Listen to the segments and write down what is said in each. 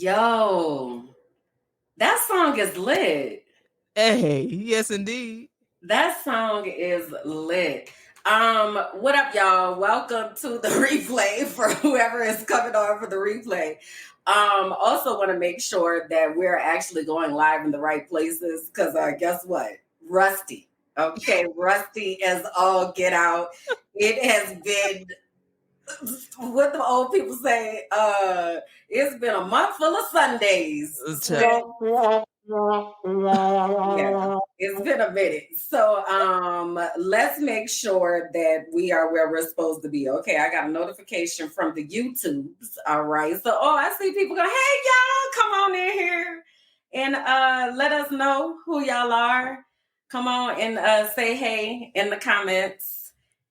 Yo, that song is lit. Hey, yes, indeed. That song is lit. What up, y'all? Welcome to the replay for whoever is coming on for the replay. Also want to make sure that we're actually going live in the right places because guess what? Rusty. Okay, Rusty is all get out. It has been what the old people say, it's been a month full of Sundays. Yeah, it's been a minute. So let's make sure that we are where we're supposed to be. Okay, I got a notification from the YouTubes. All right. So I see people go, hey y'all, come on in here and let us know who y'all are. Come on and say hey in the comments.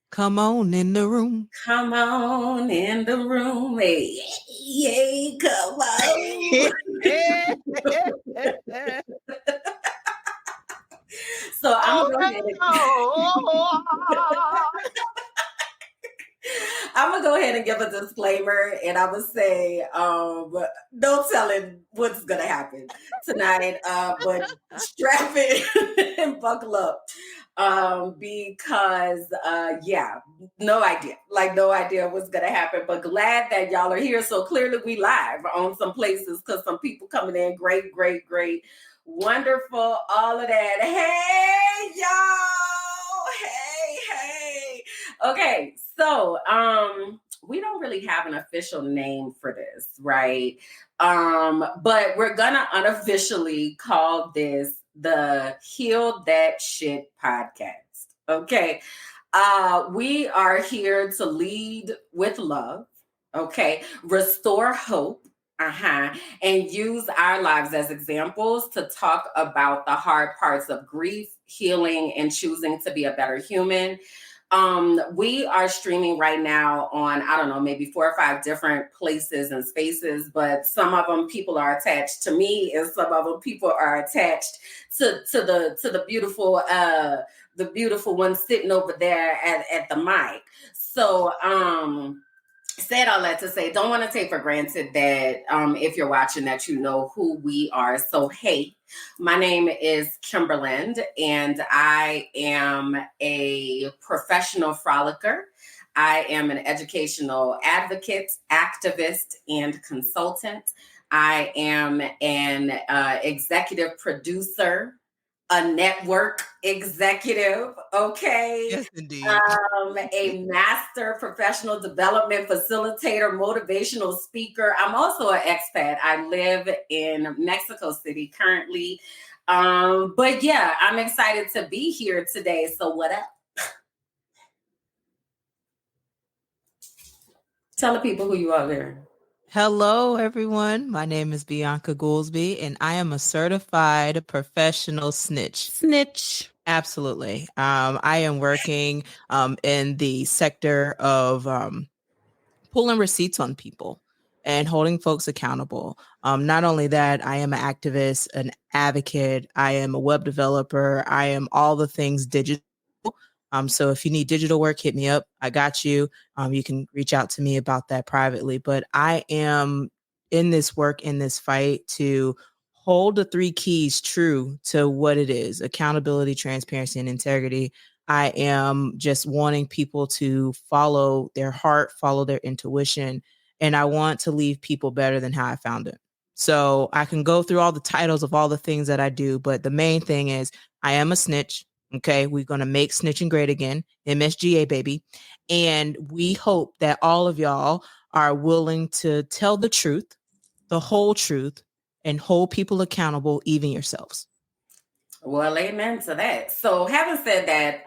Come on in the room. Come on in the room. Hey, hey, come on. So I'm gonna go ahead and give a disclaimer, and I would say, no telling what's gonna happen tonight. But strap it and buckle up, because no idea what's gonna happen. But glad that y'all are here. So clearly we live on some places because some people coming in. Great. Wonderful, all of that. Hey, y'all. Hey. Okay, so we don't really have an official name for this, right? But we're gonna unofficially call this the Heal That Shit podcast. Okay. We are here to lead with love, okay, restore hope, and use our lives as examples to talk about the hard parts of grief, healing, and choosing to be a better human. We are streaming right now on, I don't know, maybe 4 or 5 different places and spaces, but some of them people are attached to me, and some of them people are attached to the beautiful one sitting over there at the mic. So said all that to say, don't want to take for granted that if you're watching that you know who we are. So hey, my name is Kimberland, and I am a professional frolicker. I am an educational advocate, activist, and consultant. I am an executive producer, a network executive, okay? Yes, indeed. A master professional development facilitator, motivational speaker. I'm also an expat. I live in Mexico City currently. But yeah, I'm excited to be here today. So what up? Tell the people who you are there. Hello, everyone. My name is Bianca Goolsby, and I am a certified professional snitch. Snitch. Absolutely. I am working in the sector of pulling receipts on people and holding folks accountable. Not only that, I am an activist, an advocate. I am a web developer. I am all the things digital. So if you need digital work, hit me up. I got you. You can reach out to me about that privately. But I am in this work, in this fight to hold the 3 keys true to what it is: accountability, transparency, and integrity. I am just wanting people to follow their heart, follow their intuition, and I want to leave people better than how I found it. So I can go through all the titles of all the things that I do, but the main thing is I am a snitch. Okay, we're going to make snitching great again, MSGA, baby. And we hope that all of y'all are willing to tell the truth, the whole truth, and hold people accountable, even yourselves. Well, amen to that. So having said that,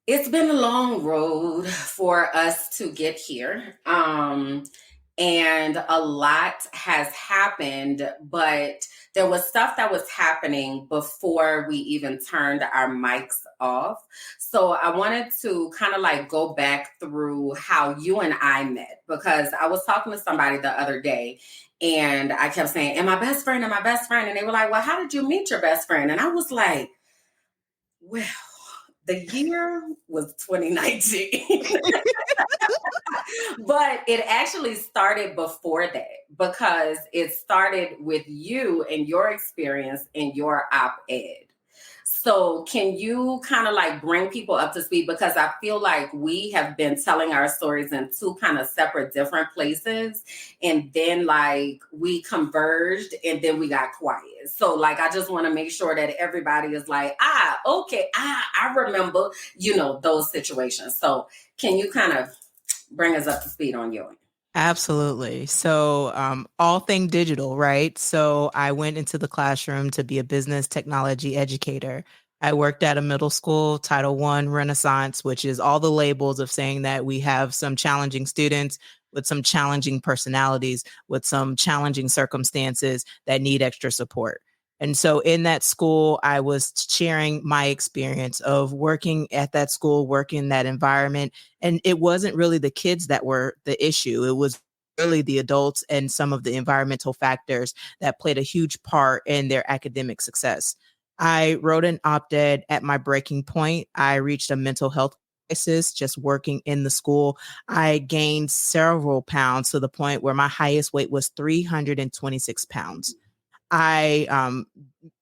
it's been a long road for us to get here. And a lot has happened, but there was stuff that was happening before we even turned our mics off. So I wanted to kind of like go back through how you and I met, because I was talking to somebody the other day and I kept saying, and my best friend. And they were like, well, how did you meet your best friend? And I was like, well, The year was 2019. But it actually started before that because it started with you and your experience in your op-ed. So can you kind of like bring people up to speed? Because I feel like we have been telling our stories in two kind of separate different places. And then like we converged and then we got quiet. So like I just want to make sure that everybody is like, okay, I remember, those situations. So can you kind of bring us up to speed on yours? Absolutely. So, all thing digital, right? So, I went into the classroom to be a business technology educator. I worked at a middle school, Title I Renaissance, which is all the labels of saying that we have some challenging students with some challenging personalities, with some challenging circumstances that need extra support. And so in that school, I was sharing my experience of working at that school, working in that environment. And it wasn't really the kids that were the issue. It was really the adults and some of the environmental factors that played a huge part in their academic success. I wrote an op-ed at my breaking point. I reached a mental health crisis just working in the school. I gained several pounds to the point where my highest weight was 326 pounds. I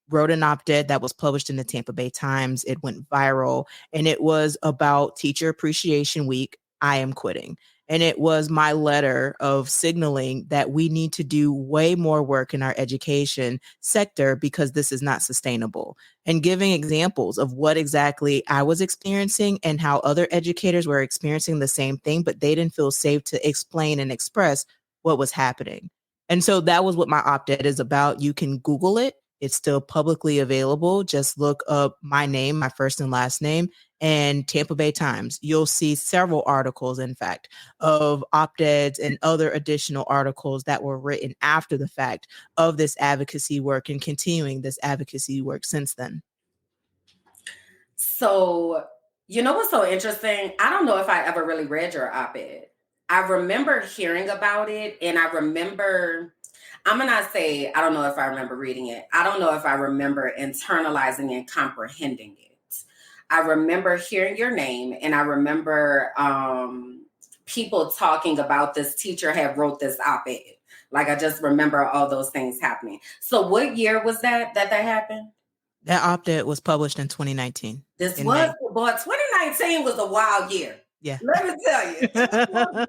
wrote an op-ed that was published in the Tampa Bay Times. It went viral, and it was about Teacher Appreciation Week. I am quitting. And it was my letter of signaling that we need to do way more work in our education sector because this is not sustainable, and giving examples of what exactly I was experiencing and how other educators were experiencing the same thing, but they didn't feel safe to explain and express what was happening. And so that was what my op-ed is about. You can Google it. It's still publicly available. Just look up my name, my first and last name, and Tampa Bay Times. You'll see several articles, in fact, of op-eds and other additional articles that were written after the fact of this advocacy work and continuing this advocacy work since then. So, you know what's so interesting? I don't know if I ever really read your op-ed. I remember hearing about it, and I remember, I'm going to say, I don't know if I remember reading it. I don't know if I remember internalizing and comprehending it. I remember hearing your name, and I remember people talking about this teacher had wrote this op-ed. Like, I just remember all those things happening. So what year was that happened? That op-ed was published in 2019. This in was, May. boy, 2019 was a wild year. Yeah. Let me tell you, it was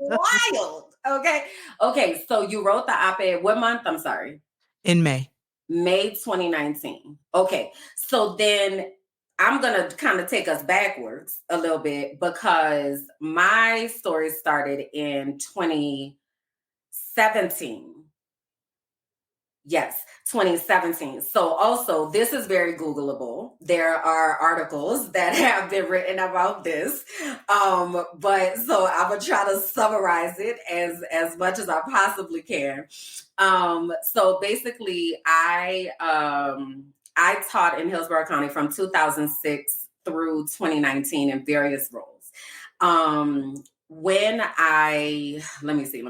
wild. Okay. Okay. So you wrote the op-ed. What month? I'm sorry. In May. May 2019. Okay. So then I'm going to kind of take us backwards a little bit because my story started in 2017. Yes, 2017. So also, this is very Googleable. There are articles that have been written about this. But so I'm gonna try to summarize it as much as I possibly can. So basically, I taught in Hillsborough County from 2006 through 2019 in various roles. When let me see.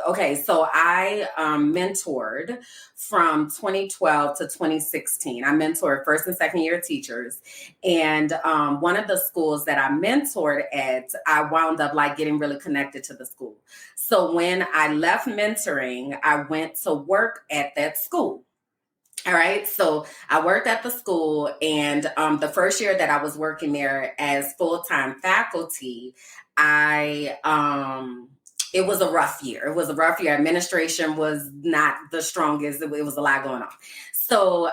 Okay, so I mentored from 2012 to 2016. I mentored first and second year teachers. And one of the schools that I mentored at, I wound up like getting really connected to the school. So when I left mentoring, I went to work at that school. All right. So I worked at the school, and the first year that I was working there as full-time faculty, it was a rough year. It was a rough year. Administration was not the strongest. It was a lot going on. So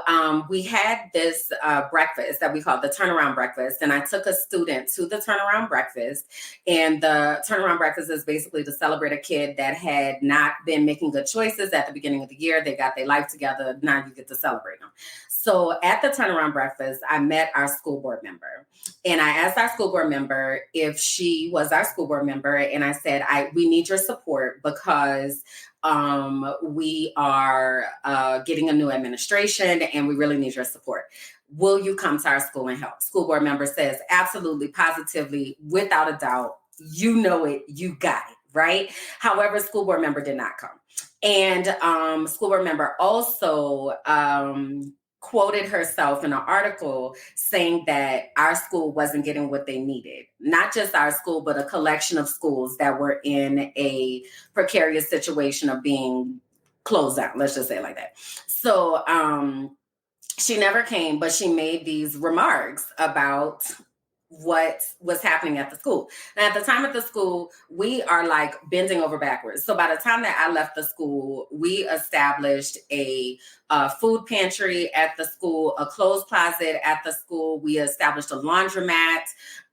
we had this breakfast that we called the turnaround breakfast. And I took a student to the turnaround breakfast. And the turnaround breakfast is basically to celebrate a kid that had not been making good choices at the beginning of the year. They got their life together. Now you get to celebrate them. So at the turnaround breakfast, I met our school board member. And I asked our school board member if she was our school board member. And I said, we need your support because we are getting a new administration and we really need your support. Will you come to our school and help? School board member says, absolutely, positively, without a doubt. You know it, you got it, right? However, school board member did not come. And school board member also quoted herself in an article saying that our school wasn't getting what they needed. Not just our school, but a collection of schools that were in a precarious situation of being closed down. Let's just say it like that. So she never came, but she made these remarks about what was happening at the school. Now, at the time at the school, we are like bending over backwards. So by the time that I left the school, we established a food pantry at the school, a clothes closet at the school. We established a laundromat,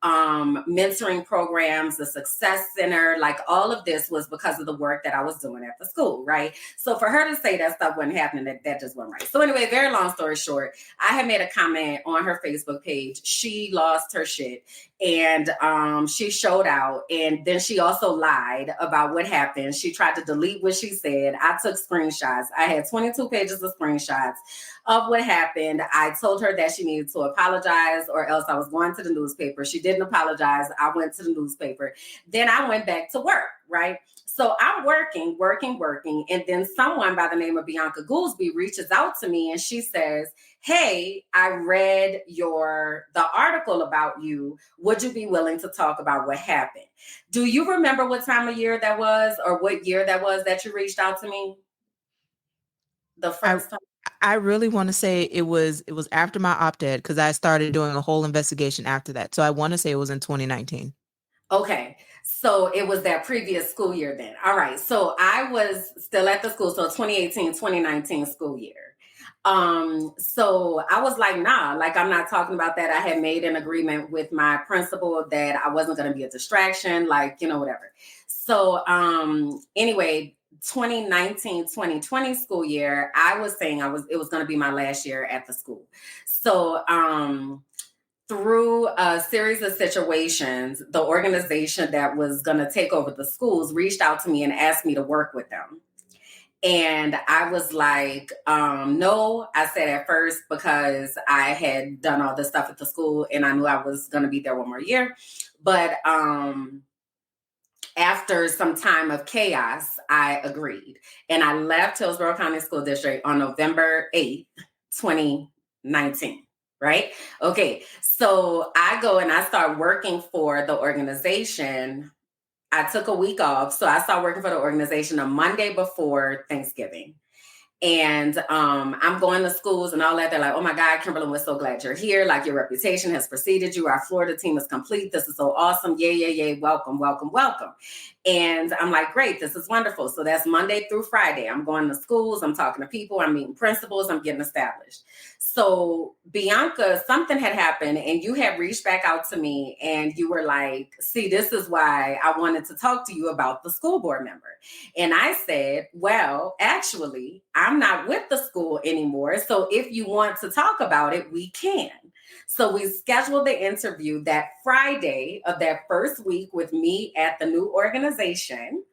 mentoring programs, the success center. Like all of this was because of the work that I was doing at the school, right? So for her to say that stuff wasn't happening, that just wasn't right. So anyway, very long story short, I had made a comment on her Facebook page. She lost her shit and she showed out, and then she also lied about what happened. She tried to delete what she said. I took screenshots. I had 22 pages of screenshots of what happened. I told her that she needed to apologize or else I was going to the newspaper. She didn't apologize. I went to the newspaper. Then I went back to work, right? So I'm working. And then someone by the name of Bianca Goolsby reaches out to me and she says, hey, I read the article about you. Would you be willing to talk about what happened? Do you remember what time of year that was or what year that was that you reached out to me? The first time? I really want to say it was after my op-ed because I started doing a whole investigation after that. So I want to say it was in 2019. Okay. So it was that previous school year then. All right. So I was still at the school. So 2018, 2019 school year. So I was like, nah, like I'm not talking about that. I had made an agreement with my principal that I wasn't going to be a distraction, like, whatever. So anyway, 2019, 2020 school year, I was saying it was going to be my last year at the school. So through a series of situations, the organization that was going to take over the schools reached out to me and asked me to work with them. And I was like, no, I said at first because I had done all this stuff at the school and I knew I was going to be there one more year. But after some time of chaos, I agreed. And I left Hillsborough County School District on November 8th, 2019. Right? Okay. So I go and I start working for the organization. I took a week off. So I started working for the organization a Monday before Thanksgiving. And I'm going to schools and all that. They're like, oh my God, Kimberly, we're so glad you're here. Like your reputation has preceded you. Our Florida team is complete. This is so awesome. Yay. Welcome. And I'm like, great, this is wonderful. So that's Monday through Friday. I'm going to schools. I'm talking to people. I'm meeting principals. I'm getting established. So Bianca, something had happened and you had reached back out to me and you were like, see, this is why I wanted to talk to you about the school board member. And I said, well, actually, I'm not with the school anymore. So if you want to talk about it, we can. So we scheduled the interview that Friday of that first week with me at the new organization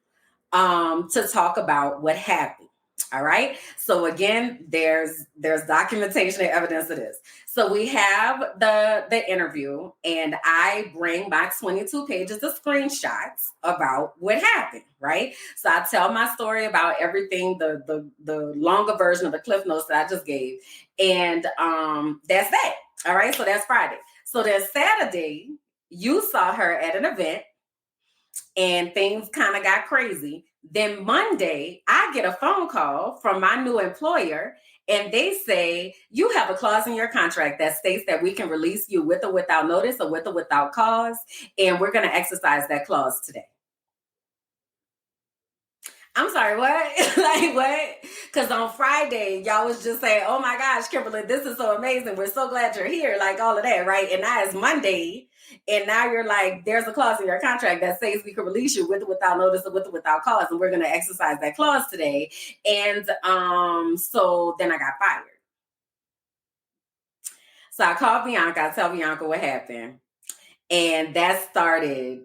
to talk about what happened. All right. So again, there's documentation and evidence of this. So we have the interview, and I bring my 22 pages of screenshots about what happened. Right. So I tell my story about everything, the longer version of the Cliff Notes that I just gave, and that's that. All right. So that's Friday. So then Saturday, you saw her at an event, and things kind of got crazy. Then Monday, I get a phone call from my new employer, and they say, you have a clause in your contract that states that we can release you with or without notice or with or without cause, and we're going to exercise that clause today. I'm sorry, what? Like what? Because on Friday, y'all was just saying, oh my gosh, Kimberly, this is so amazing. We're so glad you're here. Like all of that, right? And now it's Monday. And now you're like, there's a clause in your contract that says we can release you with or without notice or with or without cause. And we're going to exercise that clause today. And so then I got fired. So I called Bianca. I tell Bianca what happened. And that started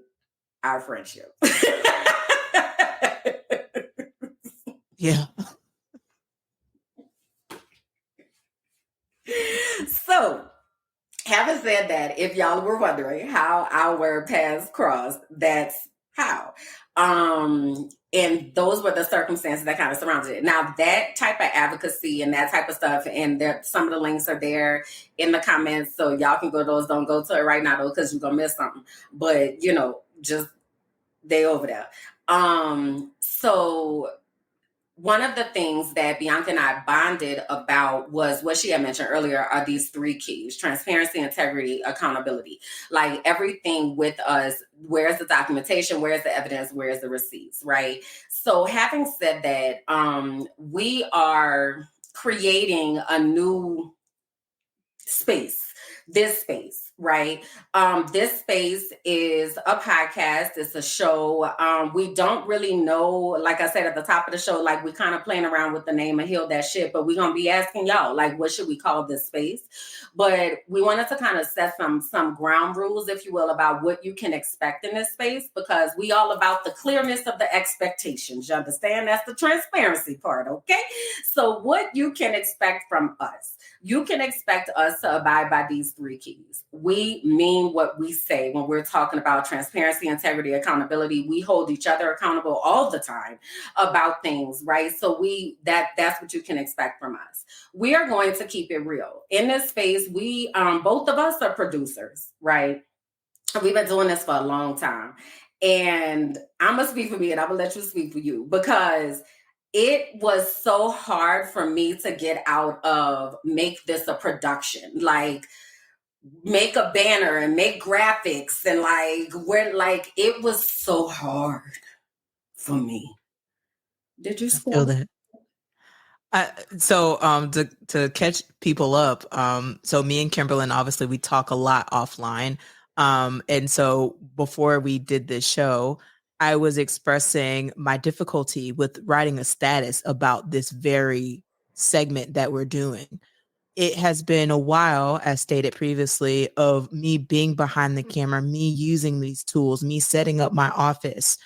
our friendship. Yeah. So, having said that, if y'all were wondering how our paths crossed, that's how. And those were the circumstances that kind of surrounded it. Now, that type of advocacy and that type of stuff, and there, some of the links are there in the comments, so y'all can go to those. Don't go to it right now though, because you're gonna miss something. But just they over there. So one of the things that Bianca and I bonded about was what she had mentioned earlier are these three keys: transparency, integrity, accountability. Like everything with us, where's the documentation, where's the evidence, where's the receipts, right? So having said that, we are creating a new this space, right? This space is a podcast, it's a show. We don't really know, like I said at the top of the show, like we kind of playing around with the name and heal that shit, but we're gonna be asking y'all, like, what should we call this space? But we wanted to kind of set some ground rules, if you will, about what you can expect in this space, because we all about the clearness of the expectations. You understand? That's the transparency part, okay? So what you can expect from us. You can expect us to abide by these three keys. We mean what we say when we're talking about transparency, integrity, accountability. We hold each other accountable all the time about things, right? So that's what you can expect from us. We are going to keep it real. In this space, we both of us are producers, right? We've been doing this for a long time. And I'm going to speak for me and I'm going to let you speak for you, because it was so hard for me to get out of make this a production, like make a banner and make graphics, and it was so hard for me. Did you I feel feel that. To catch people up, so me and Kimberlyn, obviously we talk a lot offline. And so before we did this show, I was expressing my difficulty with writing a status about this very segment that we're doing. It has been a while, as stated previously, of me being behind the camera, me using these tools, me setting up my office.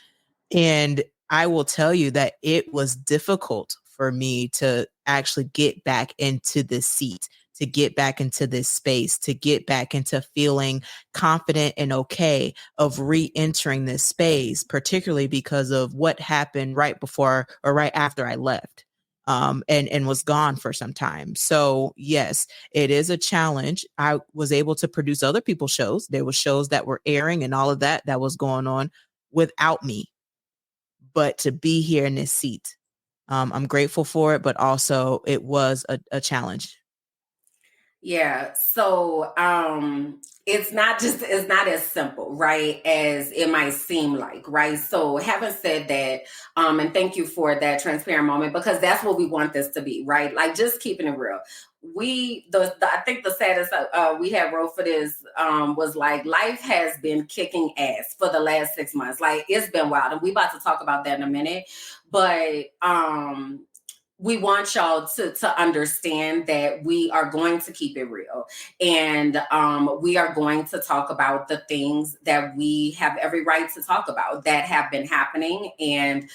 And I will tell you that it was difficult for me to actually get back into this seat, to get back into this space, to get back into feeling confident and okay of re-entering this space, particularly because of what happened right before or right after I left. And was gone for some time. So yes, it is a challenge. I was able to produce other people's shows. There were shows that were airing and all of that was going on without me. But to be here in this seat, I'm grateful for it, but also it was a challenge. Yeah. So it's not as simple, right, as it might seem like, right? So having said that, and thank you for that transparent moment, because that's what we want this to be, right? Like just keeping it real. I think the saddest we had wrote for this was like, life has been kicking ass for the last 6 months. Like it's been wild, and we about to talk about that in a minute. But we want y'all to understand that we are going to keep it real, and we are going to talk about the things that we have every right to talk about that have been happening, and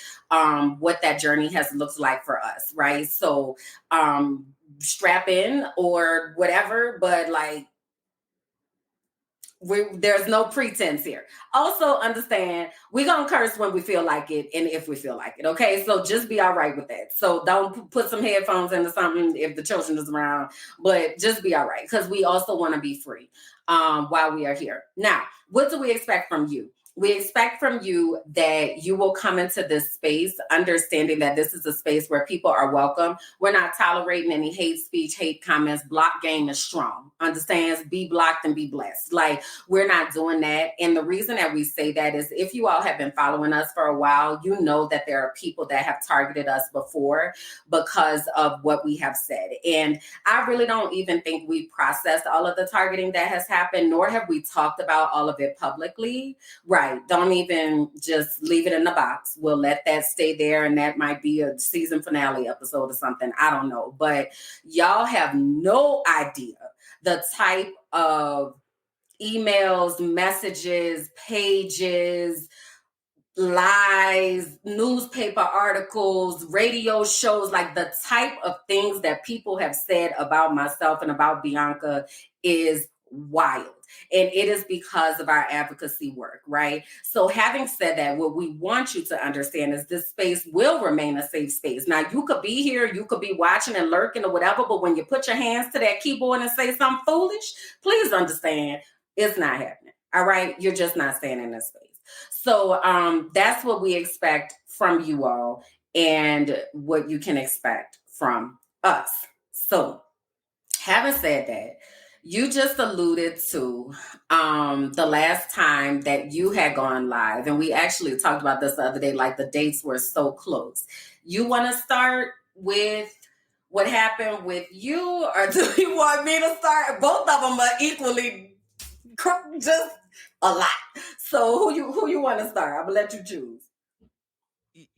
what that journey has looked like for us, right? So strap in or whatever, but like there's no pretense here. Also understand we're gonna curse when we feel like it and if we feel like it, okay? So just be all right with that. So don't put some headphones into something if the children is around, but just be all right, because we also want to be free while we are here. Now, what do we expect from you? We expect from you that you will come into this space understanding that this is a space where people are welcome. We're not tolerating any hate speech, hate comments. Block game is strong. Understands? Be blocked and be blessed. Like, we're not doing that. And the reason that we say that is, if you all have been following us for a while, you know that there are people that have targeted us before because of what we have said. And I really don't even think we processed all of the targeting that has happened, nor have we talked about all of it publicly. Right. Don't even just leave it in the box. We'll let that stay there. And that might be a season finale episode or something. I don't know. But y'all have no idea the type of emails, messages, pages, lies, newspaper articles, radio shows, like the type of things that people have said about myself and about Bianca is wild. And it is because of our advocacy work, right? So, having said that, what we want you to understand is this space will remain a safe space. Now, you could be here, you could be watching and lurking or whatever, but when you put your hands to that keyboard and say something foolish, please understand it's not happening. All right? You're just not staying in this space. So, that's what we expect from you all and what you can expect from us. So, having said that, you just alluded to the last time that you had gone live, and we actually talked about this the other day, like the dates were so close. You want to start with what happened with you, or do you want me to start? Both of them are equally just a lot. So who you want to start? I'm gonna let you choose.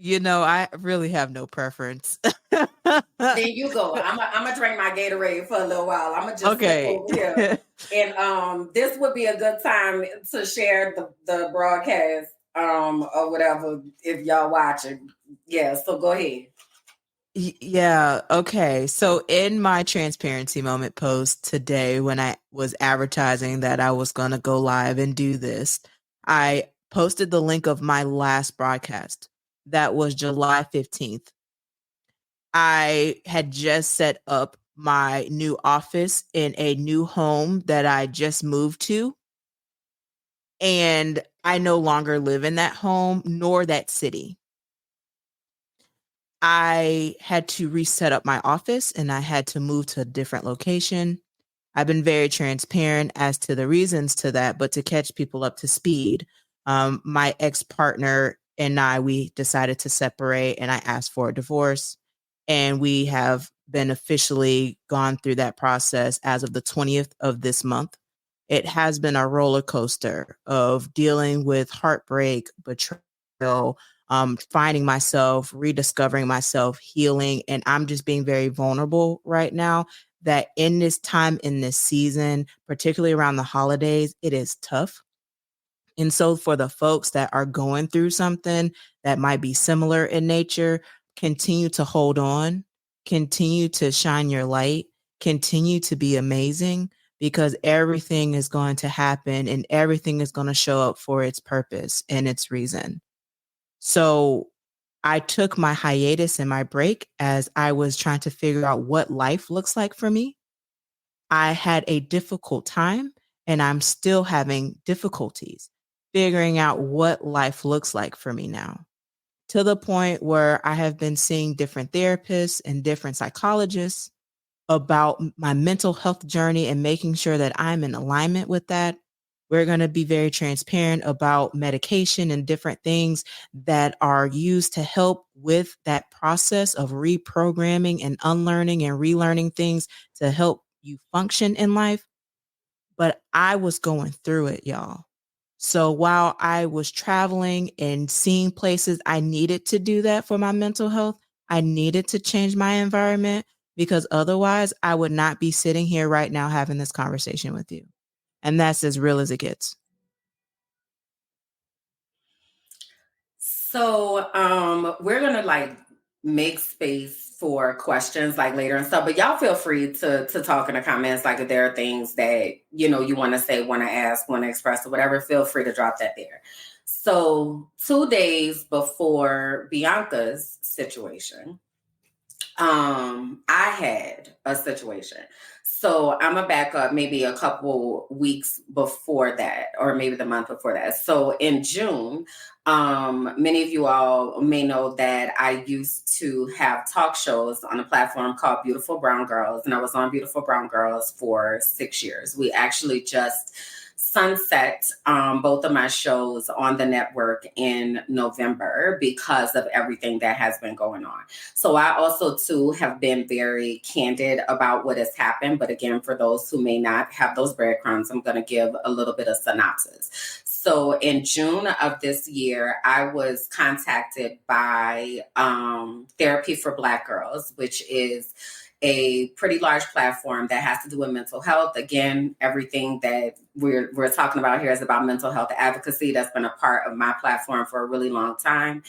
I really have no preference. There you go. I'm gonna drink my Gatorade for a little while. I'm gonna just sit Okay. over here, and this would be a good time to share the broadcast or whatever if y'all watching. Yeah. So go ahead. Yeah. Okay. So in my transparency moment post today, when I was advertising that I was going to go live and do this, I posted the link of my last broadcast. That was July 15th. I had just set up my new office in a new home that I just moved to. And I no longer live in that home nor that city. I had to reset up my office and I had to move to a different location. I've been very transparent as to the reasons to that, but to catch people up to speed, my ex partner and we decided to separate and I asked for a divorce. And we have been officially gone through that process as of the 20th of this month. It has been a roller coaster of dealing with heartbreak, betrayal, finding myself, rediscovering myself, healing. And I'm just being very vulnerable right now that in this time, in this season, particularly around the holidays, it is tough. And so for the folks that are going through something that might be similar in nature, continue to hold on, continue to shine your light, continue to be amazing because everything is going to happen and everything is going to show up for its purpose and its reason. So I took my hiatus and my break as I was trying to figure out what life looks like for me. I had a difficult time and I'm still having difficulties figuring out what life looks like for me now, to the point where I have been seeing different therapists and different psychologists about my mental health journey and making sure that I'm in alignment with that. We're going to be very transparent about medication and different things that are used to help with that process of reprogramming and unlearning and relearning things to help you function in life. But I was going through it, y'all. So while I was traveling and seeing places, I needed to do that for my mental health. I needed to change my environment because otherwise I would not be sitting here right now having this conversation with you. And that's as real as it gets. So we're gonna make space for questions like later and stuff, but y'all feel free to talk in the comments. Like if there are things that you want to say, want to ask, want to express, or whatever, feel free to drop that there. So 2 days before Bianca's situation, I had a situation. So I'm gonna back up maybe a couple weeks before that, or maybe the month before that. So in June, many of you all may know that I used to have talk shows on a platform called Beautiful Brown Girls, and I was on Beautiful Brown Girls for 6 years. We actually just sunset both of my shows on the network in November because of everything that has been going on. So I also too have been very candid about what has happened. But again, for those who may not have those breadcrumbs, I'm going to give a little bit of synopsis. So in June of this year, I was contacted by Therapy for Black Girls, which is a pretty large platform that has to do with mental health. Again, everything that we're talking about here is about mental health advocacy. That's been a part of my platform for a really long time.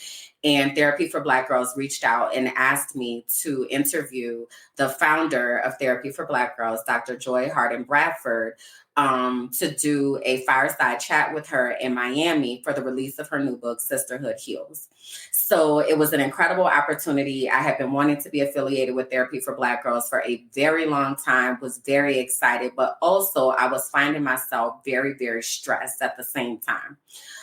And Therapy for Black Girls reached out and asked me to interview the founder of Therapy for Black Girls, Dr. Joy Harden Bradford, to do a fireside chat with her in Miami for the release of her new book, Sisterhood Heals. So it was an incredible opportunity. I have been wanting to be affiliated with Therapy for Black Girls for a very long time, was very excited, but also I was finding myself very, very stressed at the same time.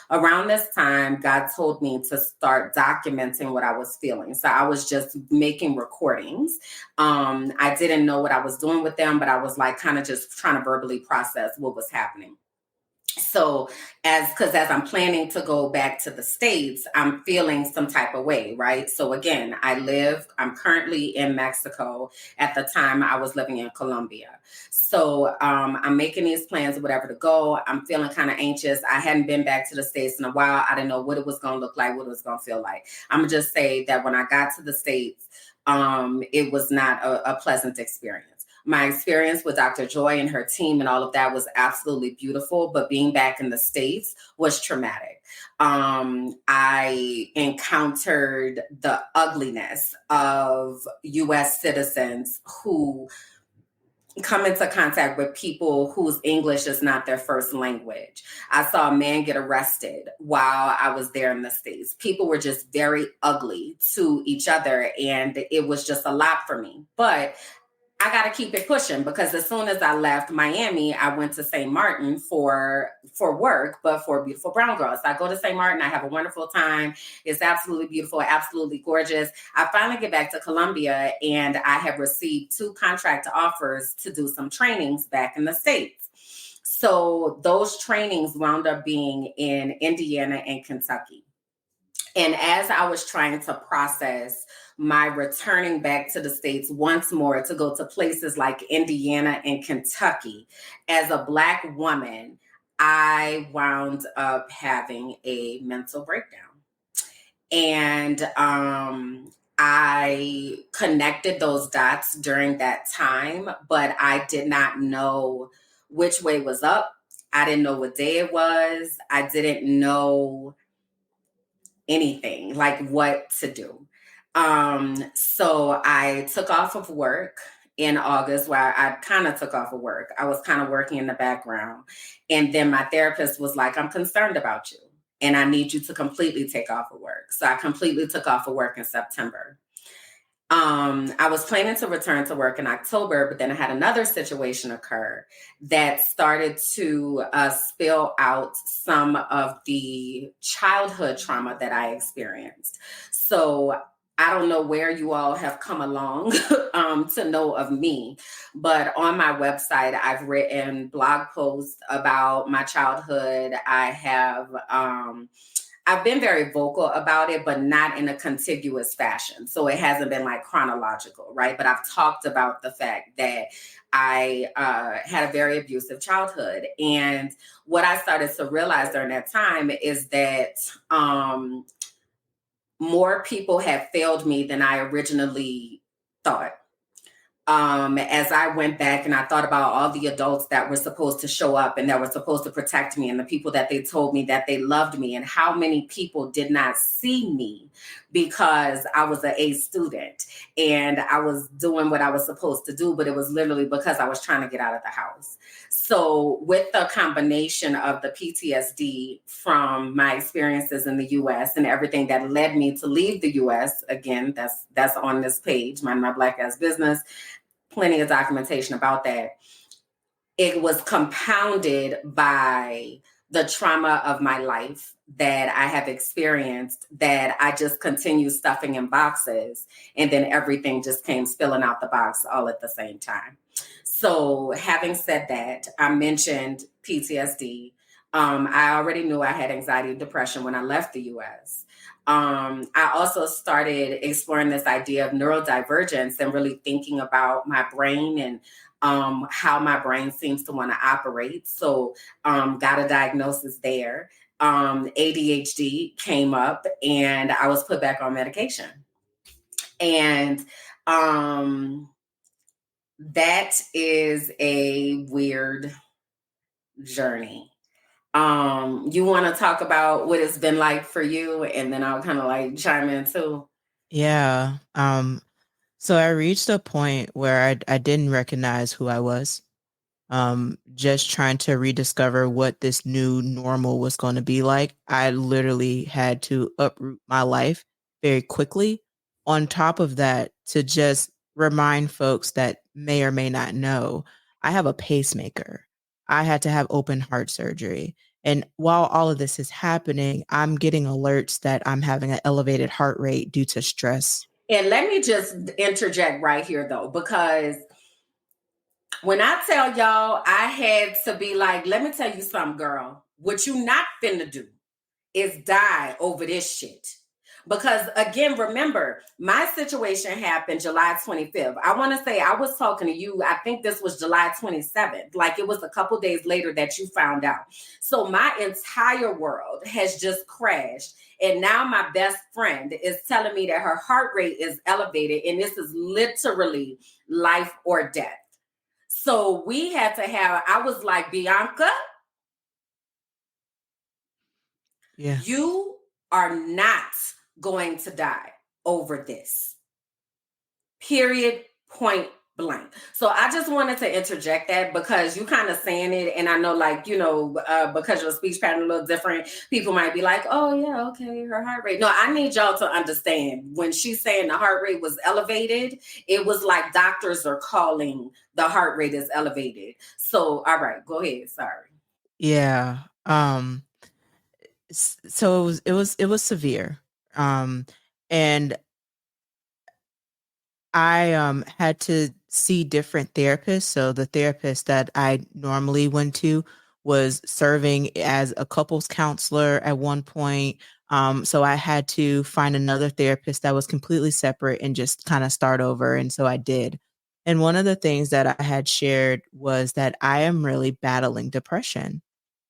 Around this time, God told me to start documenting what I was feeling. So I was just making recordings. I didn't know what I was doing with them, but I was like kind of just trying to verbally process what was happening. So as I'm planning to go back to the States, I'm feeling some type of way, right? So again, I'm currently in Mexico. At the time I was living in Colombia. So I'm making these plans or whatever to go. I'm feeling kind of anxious. I hadn't been back to the States in a while. I didn't know what it was going to look like, what it was going to feel like. I'm going to just say that when I got to the States, it was not a pleasant experience. My experience with Dr. Joy and her team and all of that was absolutely beautiful, but being back in the States was traumatic. I encountered the ugliness of US citizens who come into contact with people whose English is not their first language. I saw a man get arrested while I was there in the States. People were just very ugly to each other, and it was just a lot for me. But I got to keep it pushing, because as soon as I left Miami, I went to St. Martin for work, but for Beautiful Brown Girls. So I go to St. Martin. I have a wonderful time. It's absolutely beautiful, absolutely gorgeous. I finally get back to Colombia, and I have received 2 contract offers to do some trainings back in the States. So those trainings wound up being in Indiana and Kentucky. And as I was trying to process my returning back to the States once more to go to places like Indiana and Kentucky, as a Black woman, I wound up having a mental breakdown. And I connected those dots during that time, but I did not know which way was up. I didn't know what day it was. I didn't know anything, like what to do. So I took off of work in August, where I kind of took off of work. I was kind of working in the background. And then my therapist was like, I'm concerned about you, and I need you to completely take off of work. So I completely took off of work in September. I was planning to return to work in October, but then I had another situation occur that started to spill out some of the childhood trauma that I experienced. So I don't know where you all have come along to know of me, but on my website, I've written blog posts about my childhood. I've been very vocal about it, but not in a contiguous fashion. So it hasn't been like chronological, right? But I've talked about the fact that I had a very abusive childhood. And what I started to realize during that time is that more people have failed me than I originally thought. As I went back and I thought about all the adults that were supposed to show up and that were supposed to protect me, and the people that they told me that they loved me, and how many people did not see me because I was an A student and I was doing what I was supposed to do, but it was literally because I was trying to get out of the house. So with the combination of the PTSD from my experiences in the US and everything that led me to leave the US, again, that's on this page, Mind My Black Ass Business, plenty of documentation about that. It was compounded by the trauma of my life that I have experienced, that I just continue stuffing in boxes, and then everything just came spilling out the box all at the same time. So having said that, I mentioned PTSD. I already knew I had anxiety and depression when I left the US. I also started exploring this idea of neurodivergence and really thinking about my brain and how my brain seems to want to operate. So got a diagnosis there. ADHD came up, and I was put back on medication. And that is a weird journey. You want to talk about what it's been like for you, and then I'll kind of like chime in too. Yeah. So I reached a point where I didn't recognize who I was. Just trying to rediscover what this new normal was going to be like. I literally had to uproot my life very quickly. On top of that, to just remind folks that may or may not know, I have a pacemaker. I had to have open heart surgery. And while all of this is happening, I'm getting alerts that I'm having an elevated heart rate due to stress. And let me just interject right here though, because when I tell y'all I had to be like, let me tell you something, girl. What you not finna do is die over this shit. Because again, remember, my situation happened July 25th. I want to say I was talking to you, I think this was July 27th. Like it was a couple days later that you found out. So my entire world has just crashed. And now my best friend is telling me that her heart rate is elevated. And this is literally life or death. So we had to have, I was like, Bianca, Yeah. you are not going to die over this. Period. Point blank. So I just wanted to interject that because you kind of saying it, and I know, like, because your speech pattern a little different, people might be like, "Oh yeah, okay, her heart rate." No, I need y'all to understand when she's saying the heart rate was elevated, it was like doctors are calling the heart rate is elevated. So, all right, go ahead. Sorry. Yeah. So it was severe. Um and I had to see different therapists. So the therapist that I normally went to was serving as a couples counselor at one point. So I had to find another therapist that was completely separate and just kind of start over. And so I did. And one of the things that I had shared was that I am really battling depression.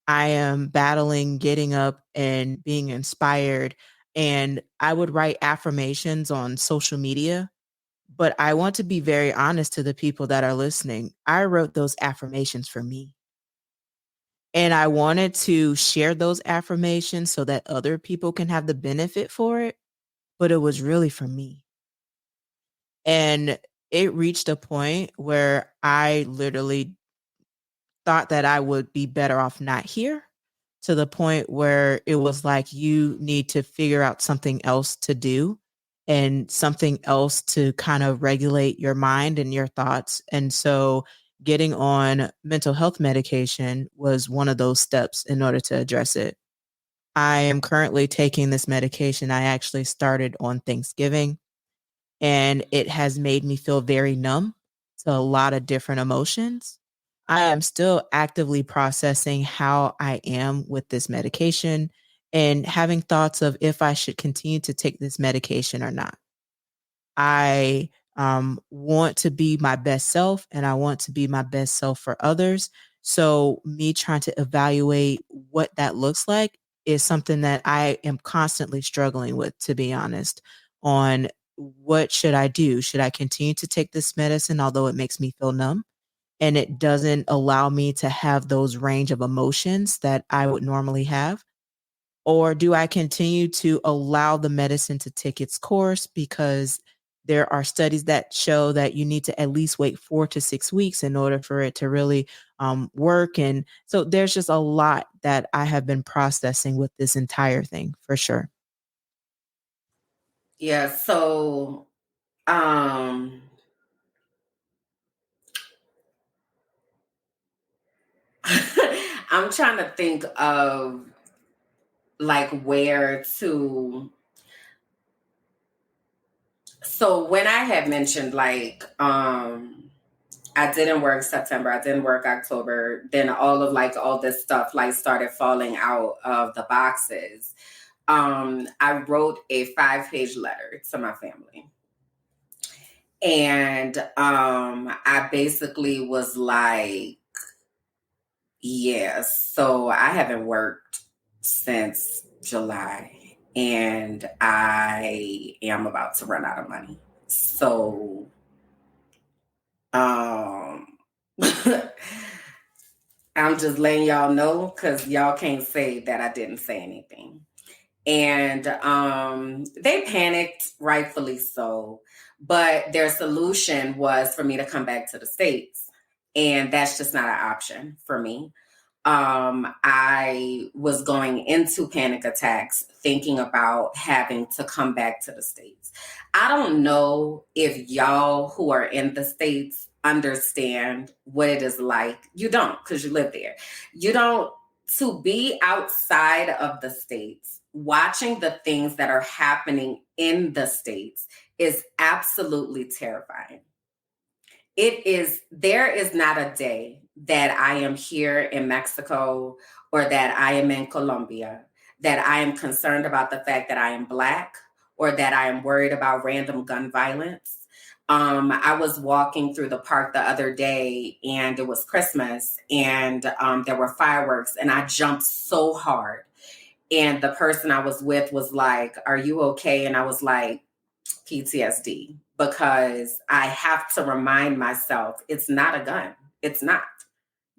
I am battling getting up and being inspired. And I would write affirmations on social media, but I want to be very honest to the people that are listening. I wrote those affirmations for me. And I wanted to share those affirmations so that other people can have the benefit for it, but it was really for me. And it reached a point where I literally thought that I would be better off not here, to the point where it was like, you need to figure out something else to do and something else to kind of regulate your mind and your thoughts. And so getting on mental health medication was one of those steps in order to address it. I am currently taking this medication. I actually started on Thanksgiving, and it has made me feel very numb to a lot of different emotions. I am still actively processing how I am with this medication and having thoughts of if I should continue to take this medication or not. I want to be my best self, and I want to be my best self for others. So, me trying to evaluate what that looks like is something that I am constantly struggling with, to be honest, on what should I do? Should I continue to take this medicine, although it makes me feel numb and it doesn't allow me to have those range of emotions that I would normally have? Or do I continue to allow the medicine to take its course, because there are studies that show that you need to at least wait 4 to 6 weeks in order for it to really work? And so there's just a lot that I have been processing with this entire thing, for sure. Yeah. So, um, I'm trying to think of like where to. So when I had mentioned like I didn't work September, I didn't work October, then all this stuff like started falling out of the boxes. I wrote a 5-page letter to my family. And I basically was like, yeah, so I haven't worked since July and I am about to run out of money. So, um, I'm just letting y'all know because y'all can't say that I didn't say anything. And they panicked, rightfully so. But their solution was for me to come back to the States. And that's just not an option for me. I was going into panic attacks thinking about having to come back to the States. I don't know if y'all who are in the States understand what it is like. You don't, because you live there. You don't, to be outside of the States, watching the things that are happening in the States is absolutely terrifying. There is not a day that I am here in Mexico or that I am in Colombia that I am concerned about the fact that I am Black or that I am worried about random gun violence. I was walking through the park the other day and it was Christmas and there were fireworks and I jumped so hard. And the person I was with was like, "Are you okay?" And I was like, PTSD, because I have to remind myself it's not a gun. It's not.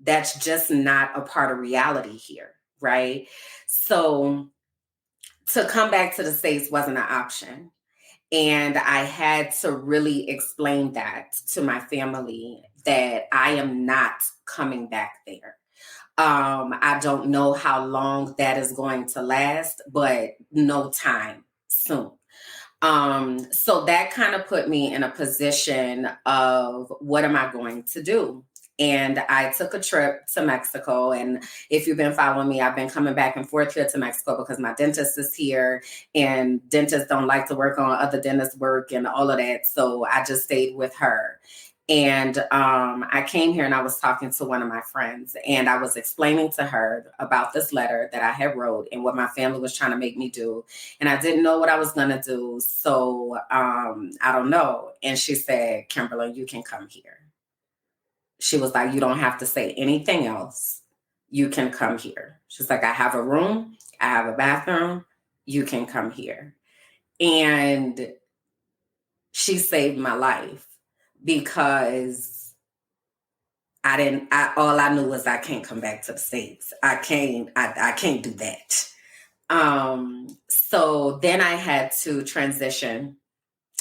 That's just not a part of reality here, right? So to come back to the States wasn't an option. And I had to really explain that to my family that I am not coming back there. I don't know how long that is going to last, but no time soon. So that kind of put me in a position of what am I going to do? And I took a trip to Mexico. And if you've been following me, I've been coming back and forth here to Mexico because my dentist is here and dentists don't like to work on other dentists' work and all of that. So I just stayed with her. And I came here and I was talking to one of my friends and I was explaining to her about this letter that I had wrote and what my family was trying to make me do. And I didn't know what I was going to do. So I don't know. And she said, "Kimberly, you can come here." She was like, "You don't have to say anything else. You can come here." She's like, "I have a room. I have a bathroom. You can come here." And she saved my life because all I knew was I can't come back to the States. I can't do that. So then I had to transition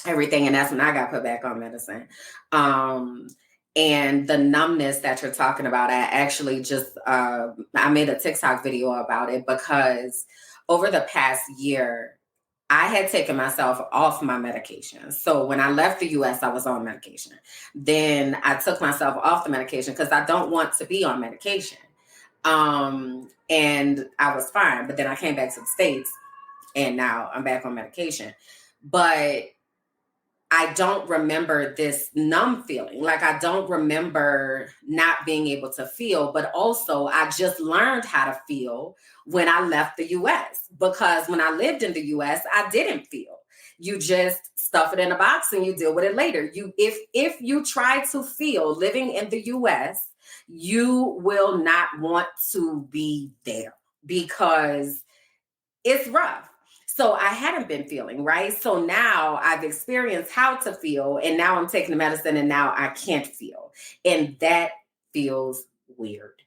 everything. And that's when I got put back on medicine. And the numbness that you're talking about, I actually just, I made a TikTok video about it because over the past year, I had taken myself off my medication. So when I left the US, I was on medication. Then I took myself off the medication because I don't want to be on medication. And I was fine. But then I came back to the States and now I'm back on medication. But I don't remember this numb feeling. Like I don't remember not being able to feel, but also I just learned how to feel when I left the US because when I lived in the US, I didn't feel. You just stuff it in a box and you deal with it later. If you try to feel living in the US, you will not want to be there because it's rough. So I hadn't been feeling, right? So now I've experienced how to feel, and now I'm taking the medicine, and now I can't feel. And that feels weird.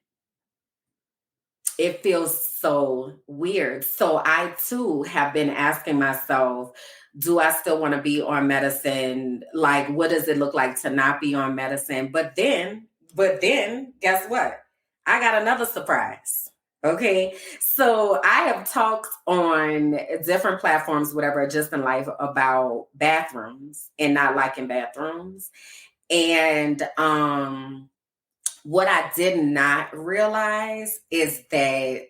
It feels so weird. So I too have been asking myself, do I still want to be on medicine? Like, what does it look like to not be on medicine? But then, guess what? I got another surprise. Okay. So I have talked on different platforms, whatever, just in life about bathrooms and not liking bathrooms. And what I did not realize is that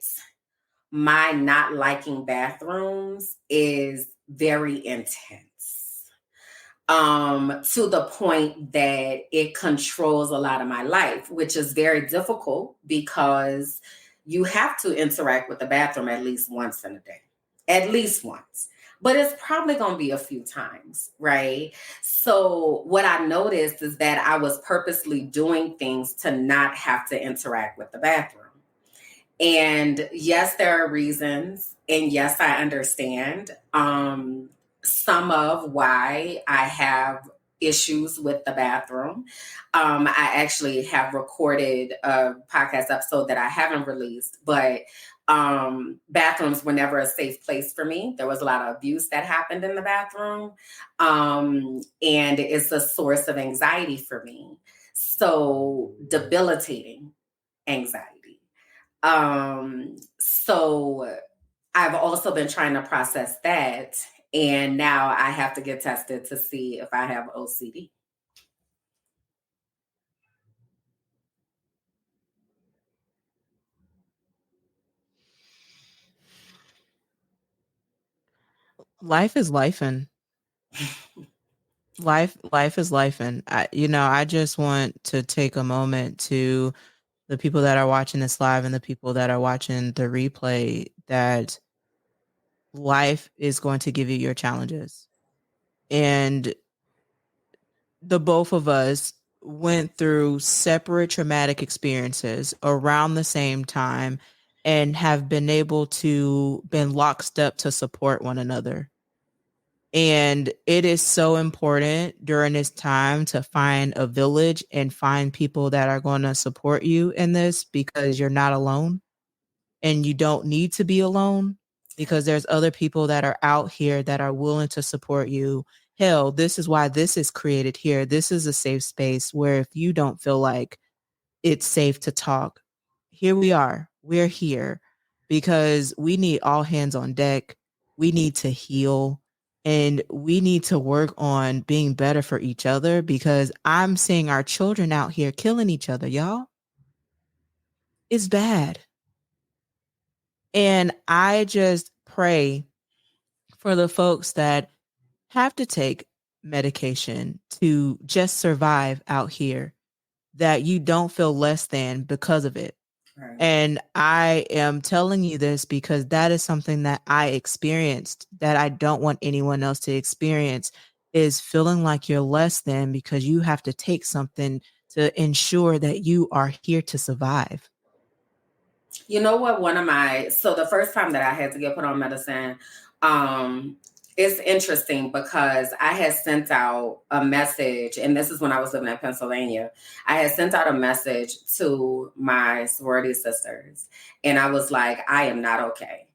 my not liking bathrooms is very intense, to the point that it controls a lot of my life, which is very difficult because you have to interact with the bathroom at least once in a day, at least once. But it's probably going to be a few times, right? So, what I noticed is that I was purposely doing things to not have to interact with the bathroom. And yes, there are reasons. And yes, I understand some of why I have issues with the bathroom. I actually have recorded a podcast episode that I haven't released, but bathrooms were never a safe place for me. There was a lot of abuse that happened in the bathroom, and it's a source of anxiety for me. So debilitating anxiety. So I've also been trying to process that, and now I have to get tested to see if I have OCD. Life is life, and life is life. And I just want to take a moment to the people that are watching this live and the people that are watching the replay, that life is going to give you your challenges. And the both of us went through separate traumatic experiences around the same time and have been able to been lockstep to support one another. And it is so important during this time to find a village and find people that are going to support you in this, because you're not alone and you don't need to be alone, because there's other people that are out here that are willing to support you. Hell, this is why this is created here. This is a safe space where if you don't feel like it's safe to talk, here we are. We're here because we need all hands on deck. We need to heal and we need to work on being better for each other, because I'm seeing our children out here killing each other, y'all. It's bad. And I just pray for the folks that have to take medication to just survive out here, that you don't feel less than because of it. Right. And I am telling you this because that is something that I experienced that I don't want anyone else to experience, is feeling like you're less than because you have to take something to ensure that you are here to survive. You know what? So the first time that I had to get put on medicine, um, it's interesting because I had sent out a message, and this is when I was living in Pennsylvania. I had sent out a message to my sorority sisters, and I was like, I am not okay.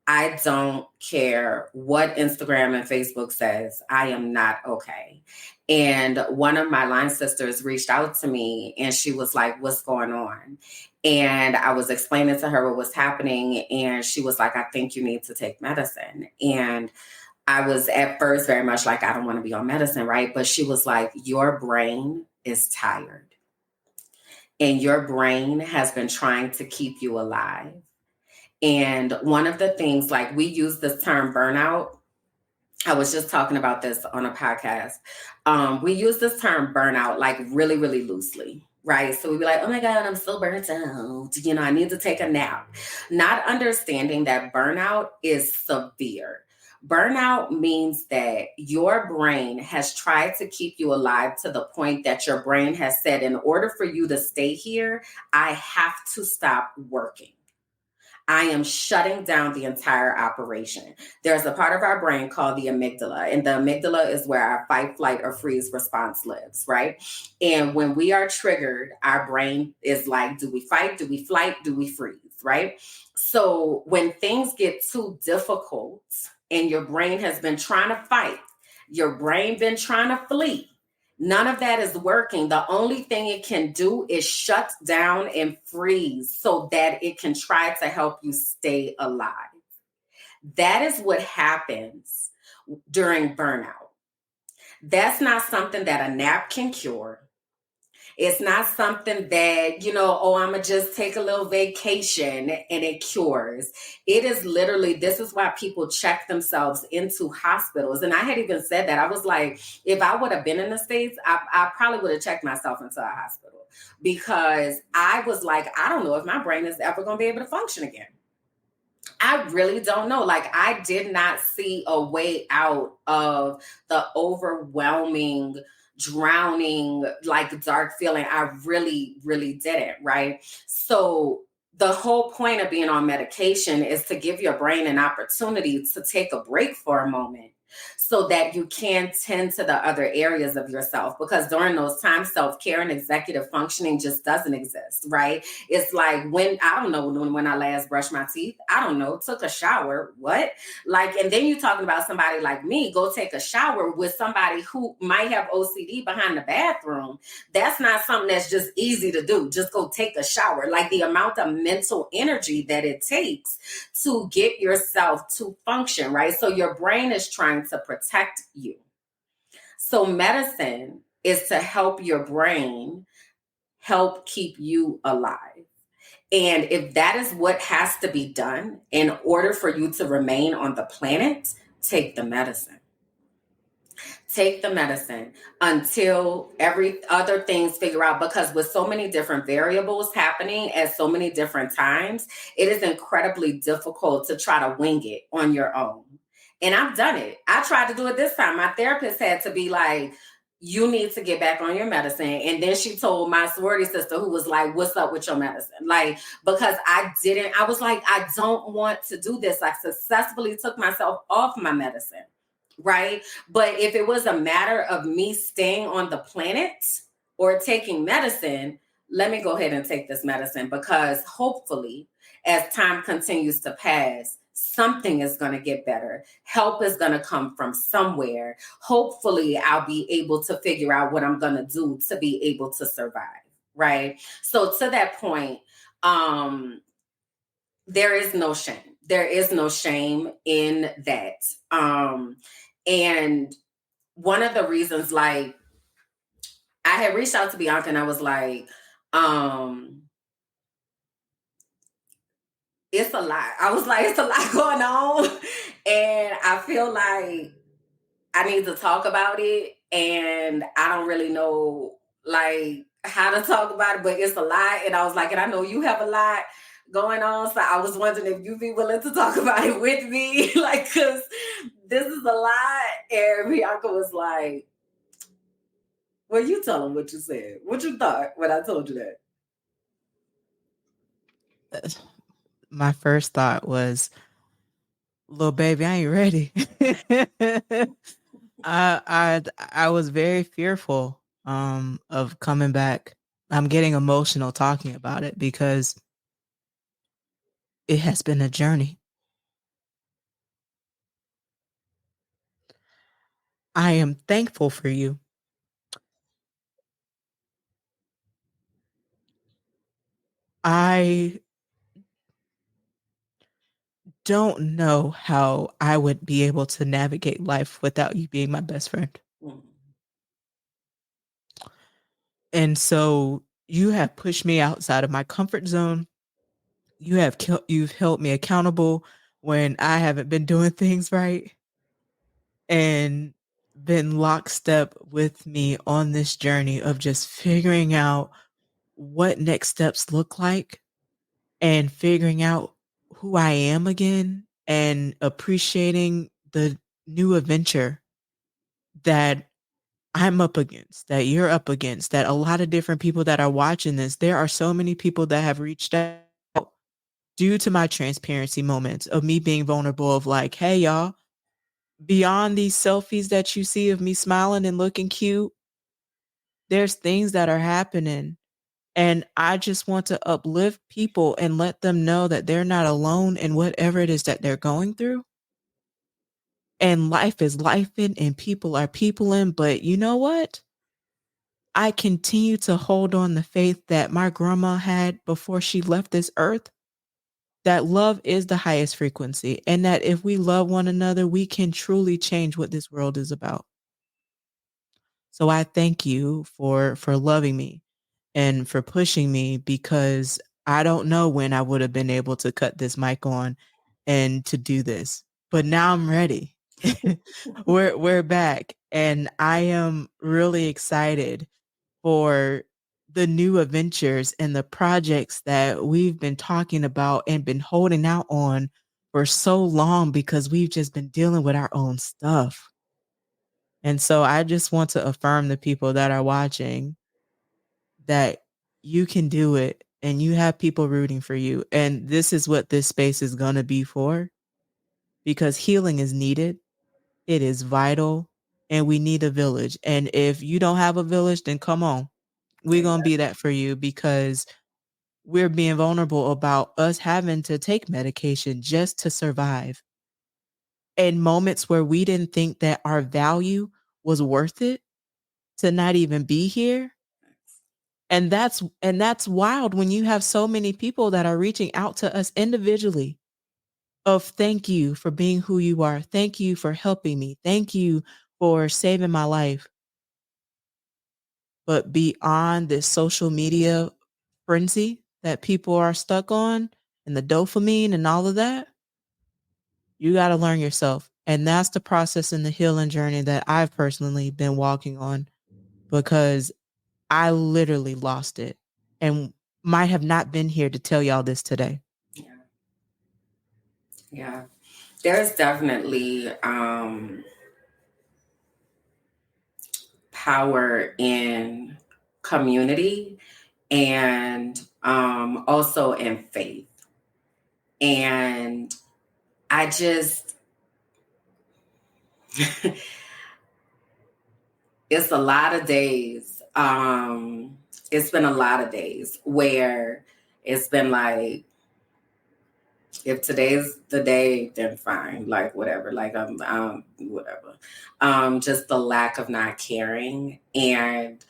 I don't care what Instagram and Facebook says. I am not okay. And one of my line sisters reached out to me and she was like, what's going on? And I was explaining to her what was happening. And she was like, I think you need to take medicine. And I was at first very much like, I don't want to be on medicine, right? But she was like, your brain is tired. And your brain has been trying to keep you alive. And one of the things, like we use this term burnout. I was just talking about this on a podcast. We use this term burnout like really, really loosely, right? So we'd be like, oh my God, I'm so burnt out. I need to take a nap. Not understanding that burnout is severe. Burnout means that your brain has tried to keep you alive to the point that your brain has said, in order for you to stay here, I have to stop working. I am shutting down the entire operation. There's a part of our brain called the amygdala, and the amygdala is where our fight, flight, or freeze response lives, right? And when we are triggered, our brain is like, do we fight? Do we flight? Do we freeze, right? So when things get too difficult and your brain has been trying to fight, your brain been trying to flee, none of that is working. The only thing it can do is shut down and freeze so that it can try to help you stay alive. That is what happens during burnout. That's not something that a nap can cure. It's not something that, I'm going to just take a little vacation and it cures. It is literally, this is why people check themselves into hospitals. And I had even said that. I was like, if I would have been in the States, I probably would have checked myself into a hospital, because I was like, I don't know if my brain is ever going to be able to function again. I really don't know. Like, I did not see a way out of the overwhelming, drowning, like dark feeling. I really, really didn't. Right. So the whole point of being on medication is to give your brain an opportunity to take a break for a moment, so that you can tend to the other areas of yourself. Because during those times, self-care and executive functioning just doesn't exist, right? It's like, when I don't know when I last brushed my teeth, I don't know, took a shower, what? Like, and then you're talking about somebody like me, go take a shower with somebody who might have OCD behind the bathroom. That's not something that's just easy to do. Just go take a shower. Like, the amount of mental energy that it takes to get yourself to function, right? So your brain is trying to protect you. So medicine is to help your brain help keep you alive. And if that is what has to be done in order for you to remain on the planet, take the medicine. Take the medicine until every other things figure out, because with so many different variables happening at so many different times, it is incredibly difficult to try to wing it on your own. And I've done it. I tried to do it this time. My therapist had to be like, you need to get back on your medicine. And then she told my sorority sister, who was like, what's up with your medicine? Like, because I was like, I don't want to do this. I successfully took myself off my medicine, right? But if it was a matter of me staying on the planet or taking medicine, let me go ahead and take this medicine, because hopefully, as time continues to pass, something is going to get better. Help is going to come from somewhere. Hopefully, I'll be able to figure out what I'm going to do to be able to survive, right? So to that point, there is no shame. There is no shame in that. And one of the reasons, like, I had reached out to Bianca and I was like, it's a lot. I was like, it's a lot going on. And I feel like I need to talk about it. And I don't really know, like, how to talk about it, but it's a lot. And I was like, and I know you have a lot going on. So I was wondering if you'd be willing to talk about it with me. Like, because this is a lot. And Bianca was like, well, you tell them what you said. What you thought when I told you that? My first thought was, little baby, I ain't ready. I was very fearful of coming back. I'm getting emotional talking about it because it has been a journey. I am thankful for you. I don't know how I would be able to navigate life without you being my best friend. Mm. And so you have pushed me outside of my comfort zone. You've held me accountable when I haven't been doing things right, and been lockstep with me on this journey of just figuring out what next steps look like and figuring out who I am again and appreciating the new adventure that I'm up against, that you're up against, that a lot of different people that are watching this, there are so many people that have reached out due to my transparency moments of me being vulnerable, of like, hey, y'all, beyond these selfies that you see of me smiling and looking cute, there's things that are happening. And I just want to uplift people and let them know that they're not alone in whatever it is that they're going through. And life is lifing and people are peopling. But you know what? I continue to hold on the faith that my grandma had before she left this earth, that love is the highest frequency, and that if we love one another, we can truly change what this world is about. So I thank you for loving me and for pushing me, because I don't know when I would have been able to cut this mic on and to do this. But now I'm ready. We're back, and I am really excited for the new adventures and the projects that we've been talking about and been holding out on for so long, because we've just been dealing with our own stuff. And so I just want to affirm the people that are watching that you can do it and you have people rooting for you. And this is what this space is going to be for, because healing is needed. It is vital, and we need a village. And if you don't have a village, then come on. We're going to be that for you, because we're being vulnerable about us having to take medication just to survive. And moments where we didn't think that our value was worth it to not even be here. And that's wild when you have so many people that are reaching out to us individually of thank you for being who you are. Thank you for helping me. Thank you for saving my life. But beyond this social media frenzy that people are stuck on, and the dopamine and all of that, you got to learn yourself. And that's the process and the healing journey that I've personally been walking on, because I literally lost it and might have not been here to tell y'all this today. Yeah. Yeah. There's definitely power in community and also in faith. And I just, it's a lot of days. It's been a lot of days where it's been like, if today's the day, then fine, like whatever, like whatever. Just the lack of not caring. And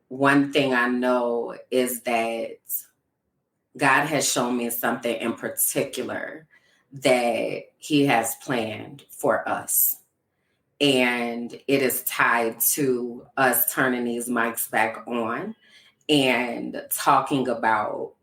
one thing I know is that God has shown me something in particular that He has planned for us. And it is tied to us turning these mics back on and talking about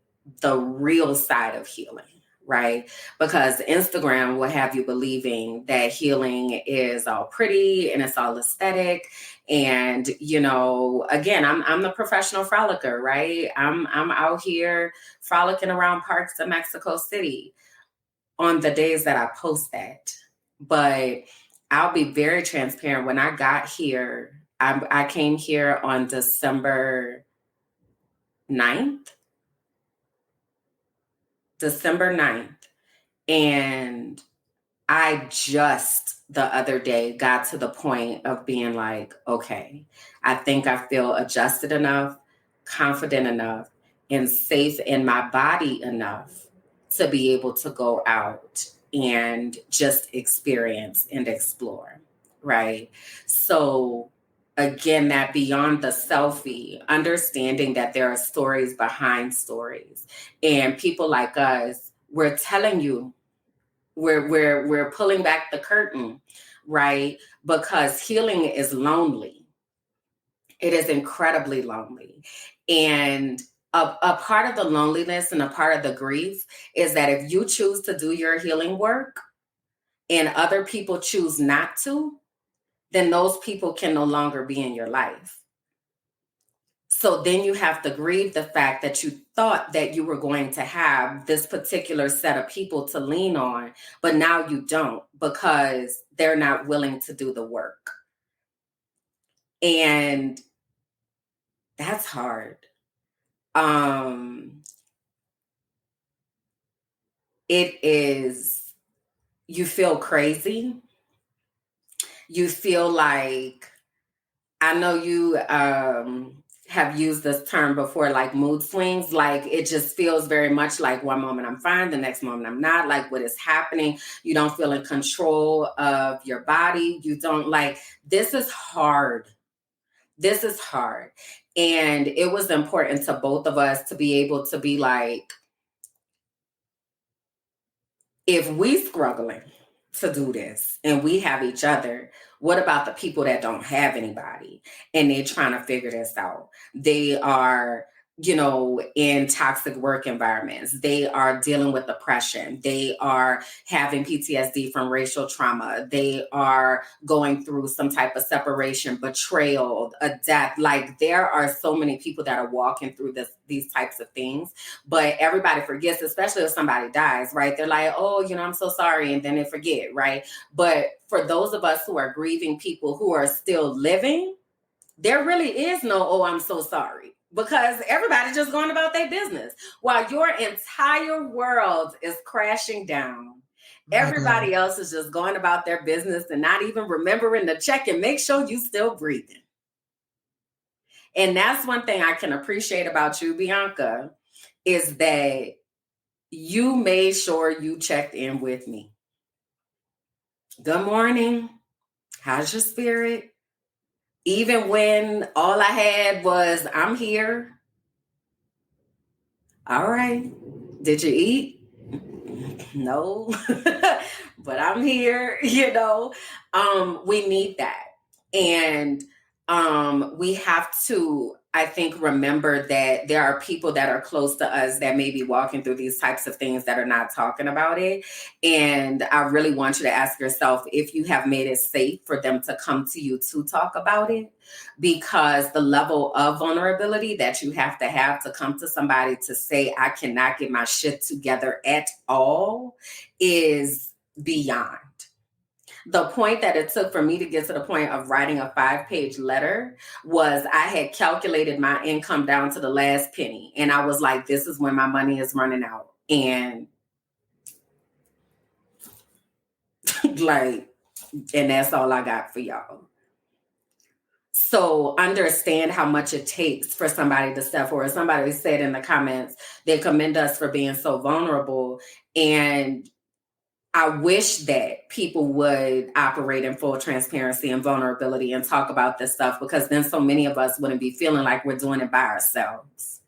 the real side of healing, right? Because Instagram will have you believing that healing is all pretty and it's all aesthetic. And, you know, again, I'm the professional frolicker, right? I'm out here frolicking around parks in Mexico City on the days that I post that. But I'll be very transparent. When I got here, I came here on December 9th. December 9th. And I just the other day got to the point of being like, okay, I think I feel adjusted enough, confident enough, and safe in my body enough to be able to go out and just experience and explore, right? So again, that beyond the selfie, understanding that there are stories behind stories, and people like us, we're telling you, we're pulling back the curtain, right? Because healing is lonely. It is incredibly lonely. And a part of the loneliness and a part of the grief is that if you choose to do your healing work and other people choose not to, then those people can no longer be in your life. So then you have to grieve the fact that you thought that you were going to have this particular set of people to lean on, but now you don't, because they're not willing to do the work. And that's hard. It is, you feel crazy. You feel like, I know you have used this term before, like mood swings. Like it just feels very much like one moment I'm fine, the next moment I'm not. Like what is happening? You don't feel in control of your body. You don't like, this is hard. This is hard. And it was important to both of us to be able to be like, if we struggling to do this and we have each other, what about the people that don't have anybody and they're trying to figure this out? They are, you know, in toxic work environments. They are dealing with depression. They are having PTSD from racial trauma. They are going through some type of separation, betrayal, a death. Like there are so many people that are walking through these types of things, but everybody forgets, especially if somebody dies, right? They're like, oh, you know, I'm so sorry. And then they forget, right? But for those of us who are grieving people who are still living, there really is no, oh, I'm so sorry, because everybody's just going about their business while your entire world is crashing down My God. Everybody else is just going about their business and not even remembering to check and make sure you still breathing. And that's one thing I can appreciate about you, Bianca, is that you made sure you checked in with me. Good morning. How's your spirit? Even when all I had was, I'm here. All right. Did you eat? No. But I'm here, we need that. And we have to, I think, remember that there are people that are close to us that may be walking through these types of things that are not talking about it. And I really want you to ask yourself if you have made it safe for them to come to you to talk about it, because the level of vulnerability that you have to come to somebody to say, I cannot get my shit together at all, is beyond. The point that it took for me to get to the point of writing a 5-page letter was I had calculated my income down to the last penny. And I was like, this is when my money is running out. And and that's all I got for y'all. So understand how much it takes for somebody to step forward. Somebody said in the comments, they commend us for being so vulnerable. And I wish that people would operate in full transparency and vulnerability and talk about this stuff, because then so many of us wouldn't be feeling like we're doing it by ourselves.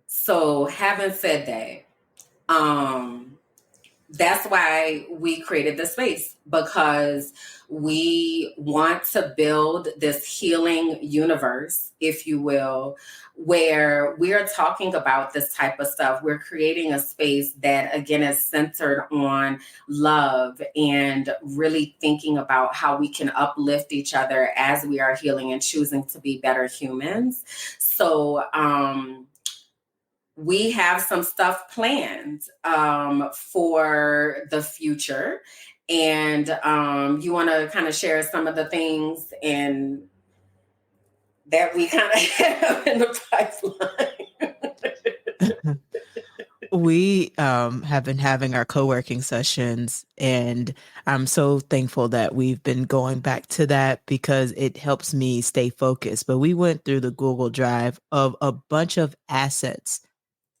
So having said that, that's why we created the space, because we want to build this healing universe, if you will, where we're talking about this type of stuff. We're creating a space that, again, is centered on love and really thinking about how we can uplift each other as we are healing and choosing to be better humans. So, we have some stuff planned for the future. And you want to kind of share some of the things and that we kind of have in the pipeline? We have been having our co-working sessions, and I'm so thankful that we've been going back to that because it helps me stay focused. But we went through the Google Drive of a bunch of assets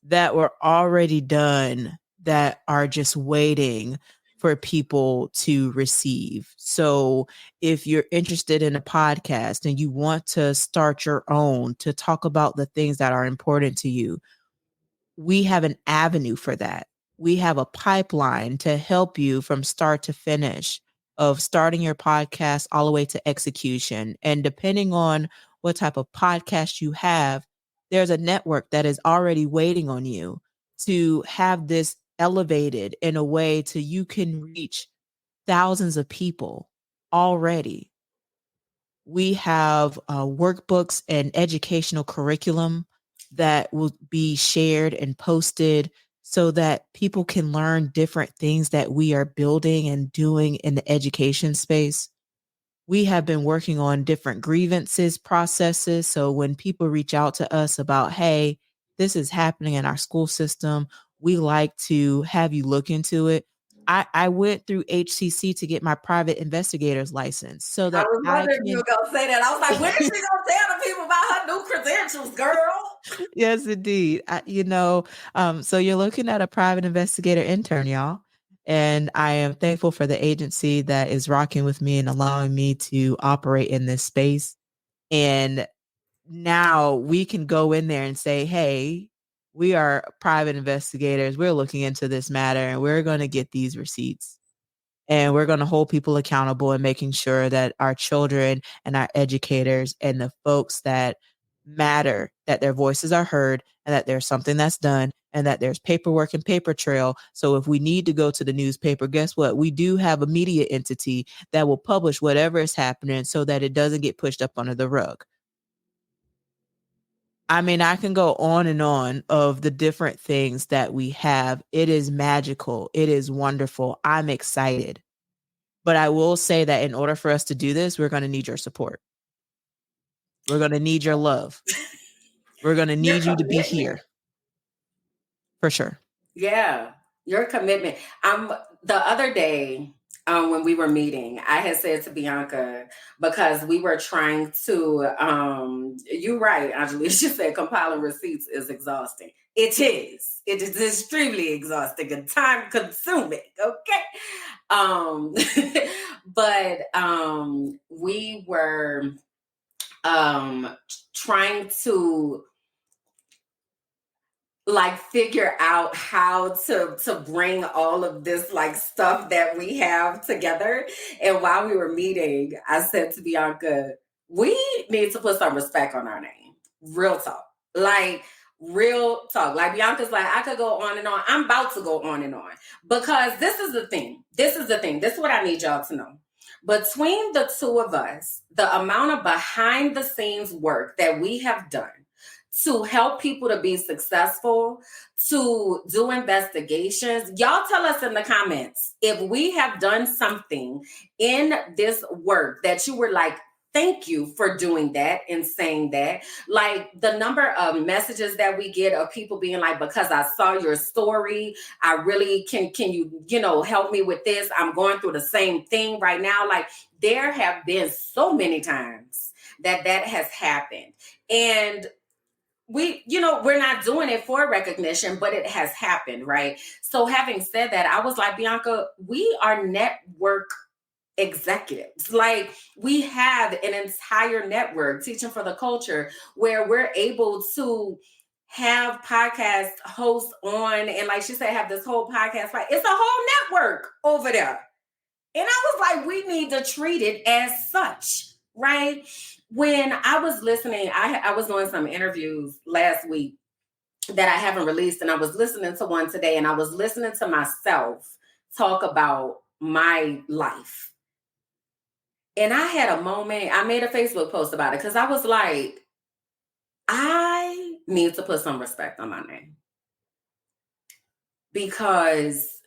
that were already done that are just waiting for people to receive. So if you're interested in a podcast and you want to start your own to talk about the things that are important to you, we have an avenue for that. We have a pipeline to help you from start to finish of starting your podcast all the way to execution. And depending on what type of podcast you have, there's a network that is already waiting on you to have this elevated in a way to you can reach thousands of people already. We have workbooks and educational curriculum that will be shared and posted so that people can learn different things that we are building and doing in the education space. We have been working on different grievances processes. So when people reach out to us about, hey, this is happening in our school system, we like to have you look into it. I went through HCC to get my private investigator's license so that I was wondering if you were going to say that. I was like, when is she going to tell the people about her new credentials, girl? Yes, indeed. So you're looking at a private investigator intern, y'all. And I am thankful for the agency that is rocking with me and allowing me to operate in this space. And now we can go in there and say, hey, we are private investigators. We're looking into this matter and we're going to get these receipts. And we're going to hold people accountable and making sure that our children and our educators and the folks that matter, that their voices are heard and that there's something that's done and that there's paperwork and paper trail. So if we need to go to the newspaper, guess what? We do have a media entity that will publish whatever is happening so that it doesn't get pushed up under the rug. I mean, I can go on and on of the different things that we have. It is magical. It is wonderful. I'm excited. But I will say that in order for us to do this, we're going to need your support. We're going to need your love. We're going to need you to be here. For sure. Yeah. Your commitment. The other day, when we were meeting, I had said to Bianca, because we were trying to, you're right, Angelia, she said compiling receipts is exhausting. It is. It is extremely exhausting and time consuming. Okay. Um, but we were trying to like figure out how to bring all of this like stuff that we have together. And while we were meeting, I said to Bianca, we need to put some respect on our name. Real talk. Like real talk. Like Bianca's like, I could go on and on. I'm about to go on and on. Because this is the thing. This is the thing. This is what I need y'all to know. Between the two of us, the amount of behind the scenes work that we have done to help people to be successful, to do investigations. Y'all tell us in the comments if we have done something in this work that you were like, thank you for doing that and saying that. Like the number of messages that we get of people being like, because I saw your story, I really can you help me with this? I'm going through the same thing right now. Like there have been so many times that has happened. And we're not doing it for recognition, but it has happened, right? So having said that, I was like, Bianca, we are network executives. Like we have an entire network, Teaching for the Culture, where we're able to have podcast hosts on, and like she said, have this whole podcast, like it's a whole network over there. And I was like, we need to treat it as such, right? When I was listening, I was doing some interviews last week that I haven't released, and I was listening to one today, and I was listening to myself talk about my life. And I had a moment, I made a Facebook post about it because I was like, I need to put some respect on my name. Because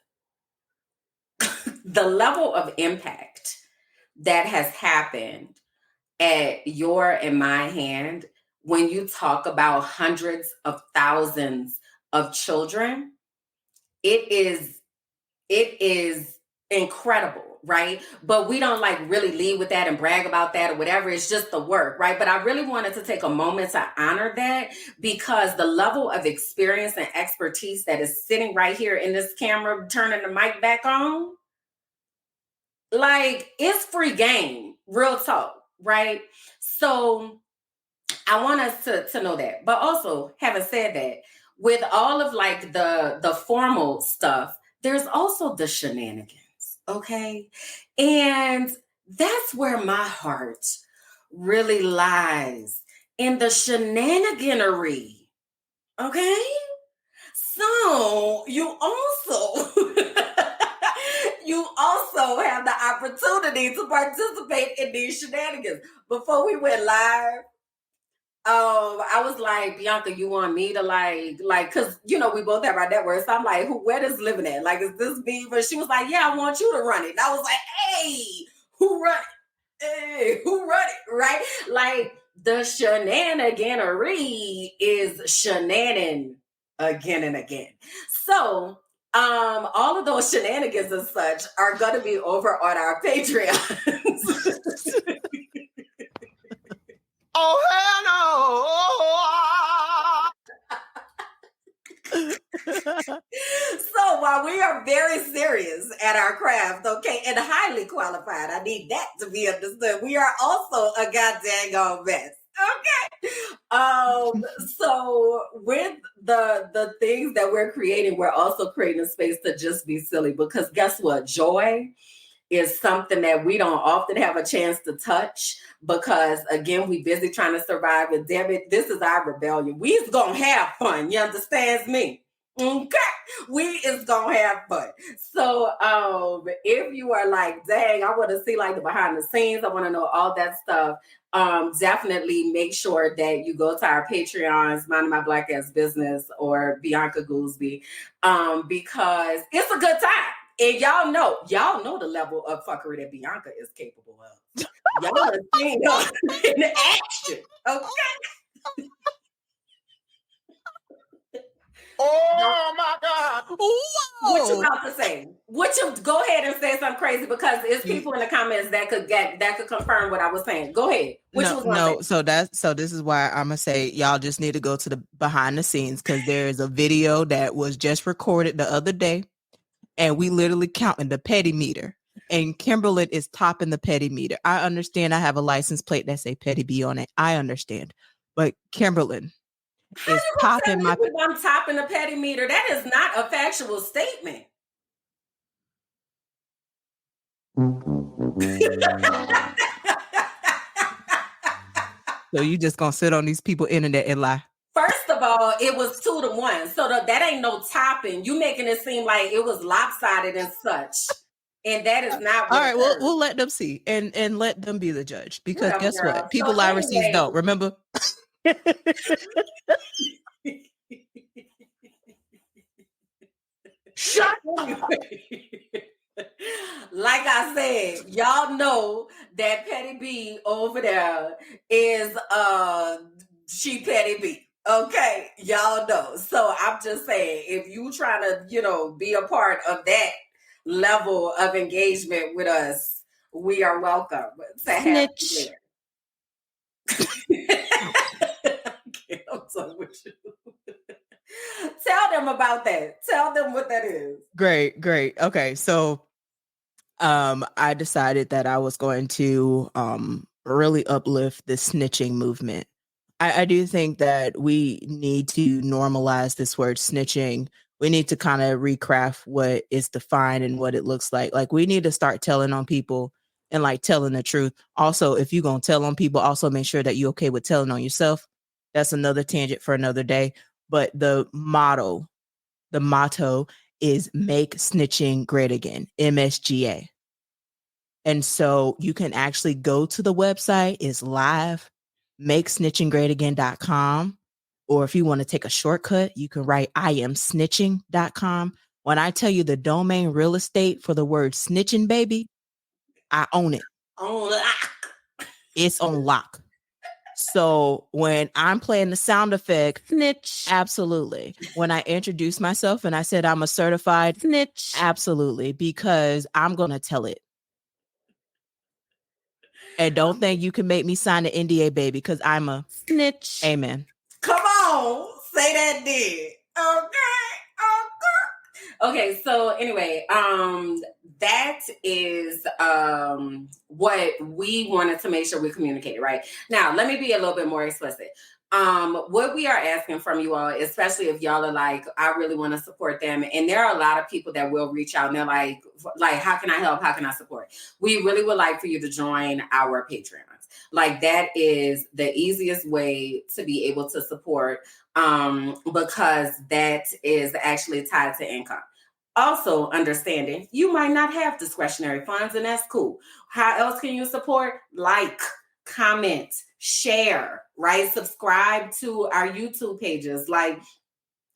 the level of impact that has happened at your and my hand when you talk about hundreds of thousands of children, it is incredible, right? But we don't like really lead with that and brag about that or whatever. It's just the work, right? But I really wanted to take a moment to honor that because the level of experience and expertise that is sitting right here in this camera, turning the mic back on, like it's free game, real talk, right? So I want us to know that. But also, having said that, with all of like the formal stuff, there's also the shenanigans, okay? And that's where my heart really lies, in the shenaniganery, okay? So you also you also have the opportunity to participate in these shenanigans. Before we went live, I was like, Bianca, you want me to like, cause we both have our networks. So I'm like, where does living at? Like, is this me? But she was like, yeah, I want you to run it. And I was like, hey, who run it? Hey, who run it? Right? Like the shenaniganery is shenaning again and again. So all of those shenanigans and such are gonna be over on our Patreon. Oh, hell no! So while we are very serious at our craft, okay, and highly qualified, I need that to be understood. We are also a goddamn mess. Okay. So with the things that we're creating, we're also creating a space to just be silly, because guess what? Joy is something that we don't often have a chance to touch, because again, we busy trying to survive. And damn it, this is our rebellion. We is gonna have fun. You understands me? Okay, we is gonna have fun. So if you are like, dang, I want to see like the behind the scenes, I want to know all that stuff, definitely make sure that you go to our Patreons, Minding My Black Ass Business or Bianca Goolsby, because it's a good time. And y'all know the level of fuckery that Bianca is capable of. Y'all have seen her in action, okay? Oh my God! Whoa! What you about to say? Go ahead and say something crazy because it's people in the comments that could confirm what I was saying. Go ahead. What you was gonna say? So this is why I'm gonna say y'all just need to go to the behind the scenes because there is a video that was just recorded the other day, and we literally counting the petty meter. And Kimberly is topping the petty meter. I understand I have a license plate that say petty B on it. I understand. But Kimberly How is you gonna topping tell my me I'm topping the petty meter? That is not a factual statement. So you just gonna sit on these people internet and lie. First of all, it was 2-1. So that ain't no topping. You making it seem like it was lopsided and such. And that is not All what right, occurred. we'll let them see and let them be the judge because Whatever, guess girl. what? People So lie, receipts don't. Remember? Shut up. Like I said, y'all know that Petty B over there is she Petty B. Okay, y'all know. So I'm just saying, if you trying to, be a part of that level of engagement with us, we are welcome to have you there. I'm done with you. Tell them about that. Tell them what that is. Great. Okay, so I decided that I was going to really uplift the snitching movement. I do think that we need to normalize this word snitching. We need to kind of recraft what is defined and what it looks like. Like we need to start telling on people and like telling the truth. Also, if you're gonna tell on people, also make sure that you're okay with telling on yourself. That's another tangent for another day. But the motto is make snitching great again, MSGA. And so you can actually go to the website, it's live, makesnitchinggreatagain.com. Or if you want to take a shortcut, you can write iamsnitching.com. When I tell you the domain real estate for the word snitching, baby, I own it. On lock. It's on lock. So when I'm playing the sound effect, snitch, absolutely. When I introduce myself and I said I'm a certified snitch, absolutely, because I'm going to tell it. And don't think you can make me sign the NDA, baby, because I'm a snitch. Amen. Come on, say that did. Okay, so anyway, that is what we wanted to make sure we communicated, right? Now, let me be a little bit more explicit. What we are asking from you all, especially if y'all are like, I really want to support them, and there are a lot of people that will reach out and they're like, how can I help? How can I support? We really would like for you to join our Patreons. Like that is the easiest way to be able to support, because that is actually tied to income. Also, understanding you might not have discretionary funds, and that's cool. How else can you support? Like, comment, share, right? Subscribe to our YouTube pages. Like,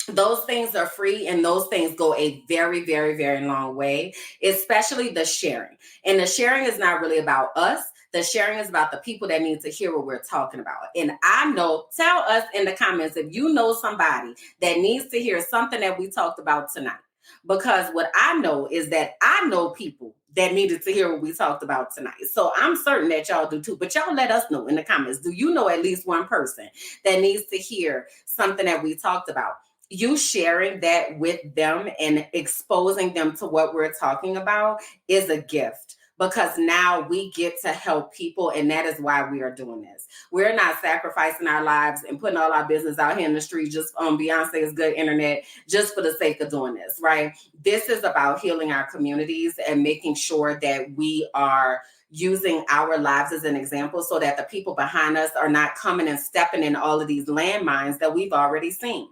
those things are free and those things go a very, very, very long way, especially the sharing. And the sharing is not really about us. The sharing is about the people that need to hear what we're talking about. And I know, tell us in the comments if you know somebody that needs to hear something that we talked about tonight. Because what I know is that I know people that needed to hear what we talked about tonight. So I'm certain that y'all do too. But y'all let us know in the comments. Do you know at least one person that needs to hear something that we talked about? You sharing that with them and exposing them to what we're talking about is a gift, because now we get to help people, and that is why we are doing this. We're not sacrificing our lives and putting all our business out here in the street just on Beyonce's good internet just for the sake of doing this, right? This is about healing our communities and making sure that we are using our lives as an example so that the people behind us are not coming and stepping in all of these landmines that we've already seen.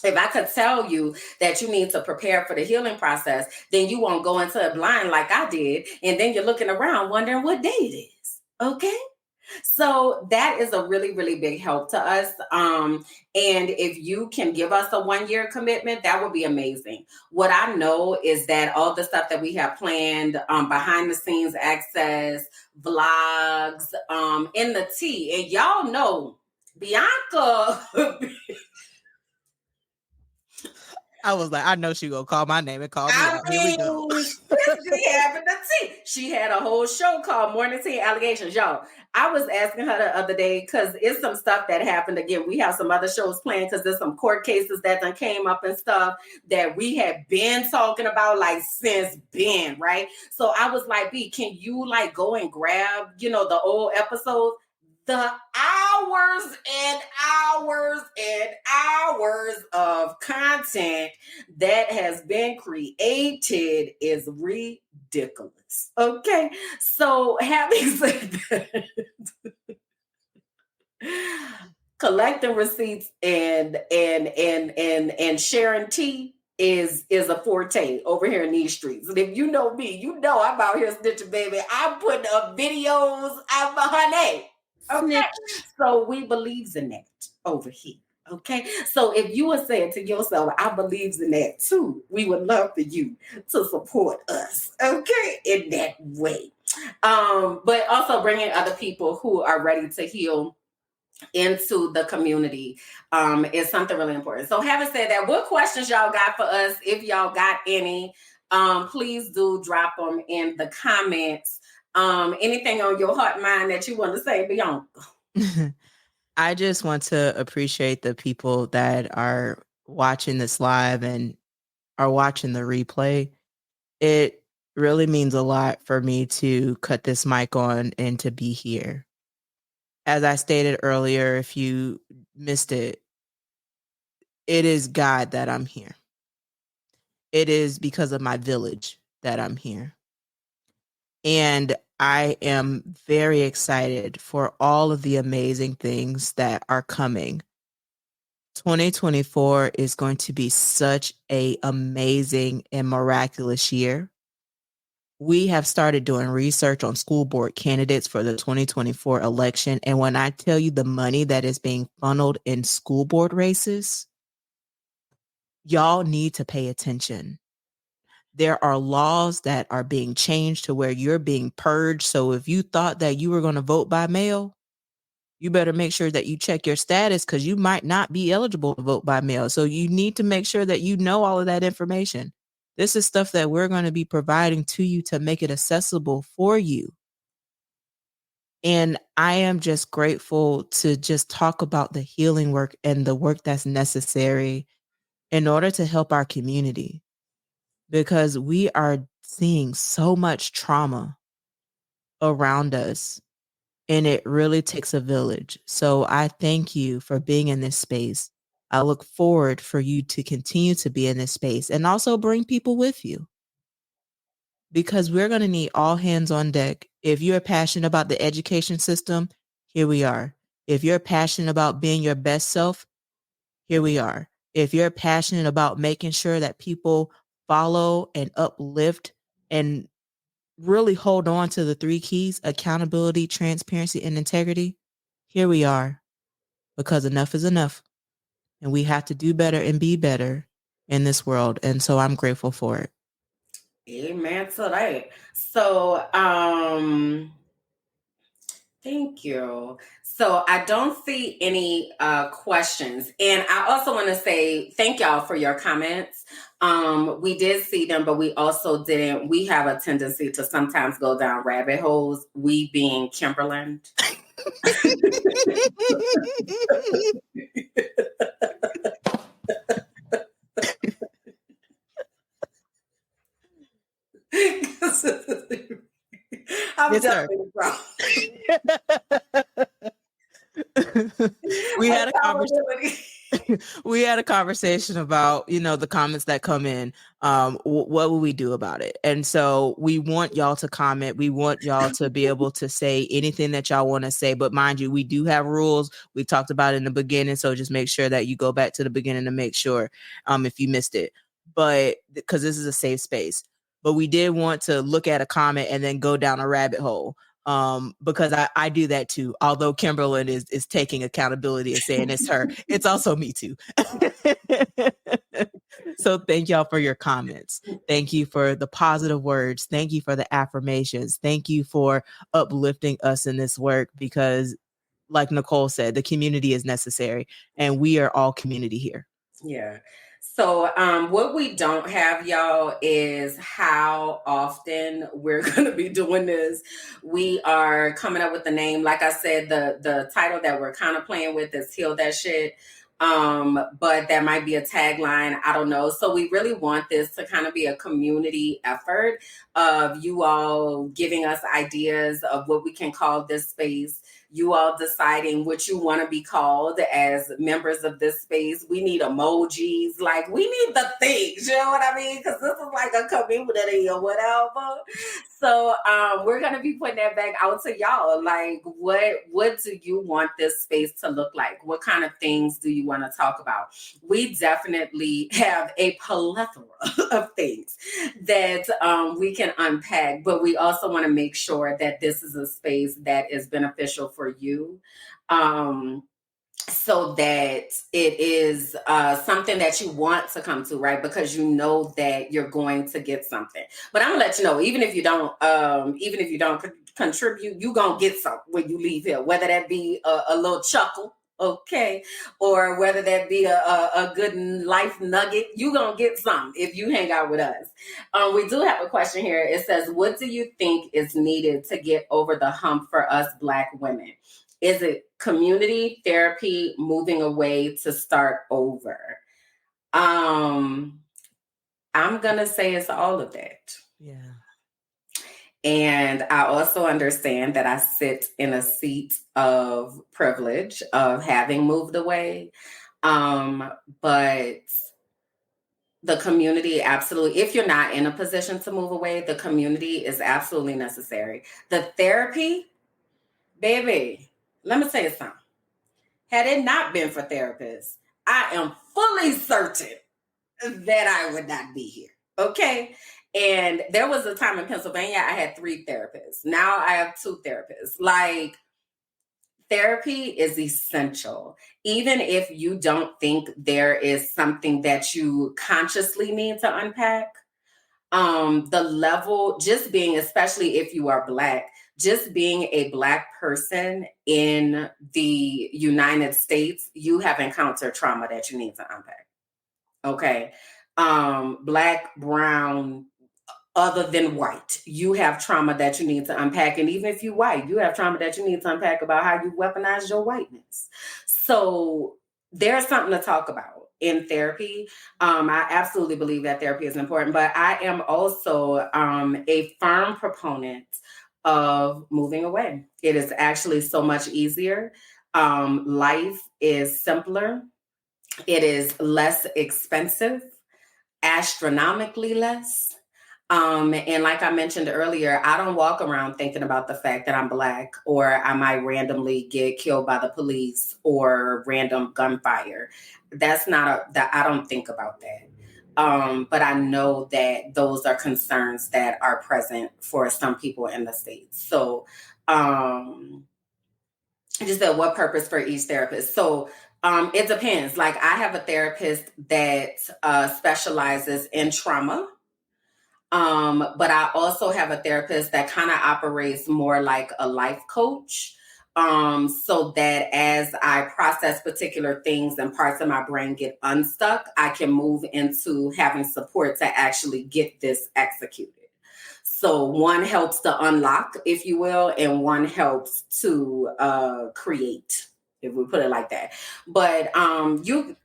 If I could tell you that you need to prepare for the healing process, then you won't go into it blind like I did. And then you're looking around wondering what day it is. Okay. So that is a really, really big help to us. And if you can give us a 1-year commitment, that would be amazing. What I know is that all the stuff that we have planned, behind the scenes access, vlogs, in the tea, and y'all know Bianca I was like, I know she gonna call my name and call me I out. Here we go. mean, she be having the tea. She had a whole show called Morning Tea Allegations. Y'all, I was asking her the other day because it's some stuff that happened again. We have some other shows playing because there's some court cases that done came up and stuff that we had been talking about like since been, right? So I was like, B, can you like go and grab, the old episodes? The hours and hours and hours of content that has been created is ridiculous. Okay. So having said that, collecting receipts and sharing tea is a forte over here in these streets. And if you know me, you know I'm out here snitching, baby. I'm putting up videos of my honey. Okay. Snitch. So we believes in that over here. Okay. So if you are saying to yourself, I believes in that too, we would love for you to support us. Okay. In that way. But also bringing other people who are ready to heal into the community is something really important. So having said that, what questions y'all got for us? If y'all got any, please do drop them in the comments. Anything on your heart and mind that you want to say, Bianca? I just want to appreciate the people that are watching this live and are watching the replay. It really means a lot for me to cut this mic on and to be here. As I stated earlier, if you missed it, it is God that I'm here. It is because of my village that I'm here. And I am very excited for all of the amazing things that are coming. 2024 is going to be such an amazing and miraculous year. We have started doing research on school board candidates for the 2024 election. And when I tell you the money that is being funneled in school board races, y'all need to pay attention. There are laws that are being changed to where you're being purged. So if you thought that you were going to vote by mail, you better make sure that you check your status because you might not be eligible to vote by mail. So you need to make sure that you know all of that information. This is stuff that we're going to be providing to you to make it accessible for you. And I am just grateful to just talk about the healing work and the work that's necessary in order to help our community. Because we are seeing so much trauma around us, and it really takes a village. So I thank you for being in this space. I look forward for you to continue to be in this space and also bring people with you, because we're going to need all hands on deck. If you're passionate about the education system, here we are. If you're passionate about being your best self, here we are. If you're passionate about making sure that people follow and uplift and really hold on to the 3 keys: accountability, transparency, and integrity, here we are, because enough is enough. And we have to do better and be better in this world. And so I'm grateful for it. Amen to that. So, thank you. So I don't see any questions. And I also want to say thank y'all for your comments. We did see them, but we also didn't. We have a tendency to sometimes go down rabbit holes, we being Kimberland. I'm Yes, sir. definitely wrong. We had a conversation. We had a conversation about, the comments that come in. What will we do about it? And so we want y'all to comment. We want y'all to be able to say anything that y'all want to say. But mind you, we do have rules. We talked about it in the beginning. So just make sure that you go back to the beginning to make sure if you missed it. But because this is a safe space. But we did want to look at a comment and then go down a rabbit hole. Because I do that too. Although Kimberlyn is taking accountability and saying it's her, it's also me too. So thank y'all for your comments. Thank you for the positive words. Thank you for the affirmations. Thank you for uplifting us in this work, because like Nicole said, the community is necessary and we are all community here. Yeah. So, what we don't have, y'all, is how often we're going to be doing this. We are coming up with the name. Like I said, the title that we're kind of playing with is "Heal That Shit." But that might be a tagline. I don't know. So we really want this to kind of be a community effort of you all giving us ideas of what we can call this space, you all deciding what you want to be called as members of this space. We need emojis. Like, we need the things, you know what I mean? Because this is like a community or whatever. So we're going to be putting that back out to y'all. Like, what do you want this space to look like? What kind of things do you want to talk about? We definitely have a plethora of things that we can unpack, but we also want to make sure that this is a space that is beneficial for you. So that it is something that you want to come to, right? Because you know that you're going to get something. But I'm gonna let you know, even if you don't contribute, you gonna get something when you leave here. Whether that be a little chuckle, okay, or whether that be a good life nugget, you gonna get some if you hang out with us. We do have a question here. It says, "What do you think is needed to get over the hump for us Black women? Is it community, therapy, moving away to start over?" I'm gonna say it's all of that. Yeah. And I also understand that I sit in a seat of privilege of having moved away. But the community, absolutely, if you're not in a position to move away, the community is absolutely necessary. The therapy, baby, let me tell you something. Had it not been for therapists, I am fully certain that I would not be here. Okay. And there was a time in Pennsylvania, I had 3 therapists. Now I have 2 therapists. Like, therapy is essential. Even if you don't think there is something that you consciously need to unpack, the level, just being, especially if you are Black, just being a Black person in the United States, you have encountered trauma that you need to unpack. Okay. Black, brown, other than white, you have trauma that you need to unpack. And even if you're white, you have trauma that you need to unpack about how you weaponize your whiteness. So there's something to talk about in therapy. I absolutely believe that therapy is important, but I am also a firm proponent of moving away. It is actually so much easier. Life is simpler. It is less expensive, astronomically less. And like I mentioned earlier, I don't walk around thinking about the fact that I'm Black or I might randomly get killed by the police or random gunfire. That's not I don't think about that. But I know that those are concerns that are present for some people in the States. So, just said, what purpose for each therapist? So it depends. Like, I have a therapist that specializes in trauma. But I also have a therapist that kind of operates more like a life coach. So that as I process particular things and parts of my brain get unstuck, I can move into having support to actually get this executed. So one helps to unlock, if you will, and one helps to create, if we put it like that. But you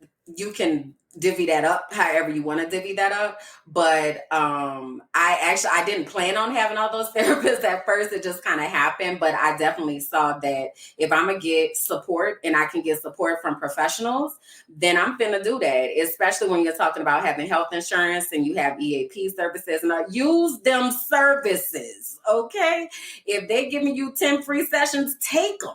can divvy that up however you want to divvy that up. But I didn't plan on having all those therapists at first. It just kind of happened. But I definitely saw that if I'm gonna get support and I can get support from professionals, then I'm finna do that. Especially when you're talking about having health insurance and you have EAP services, and use them services. Okay, if they giving you 10 free sessions, take them.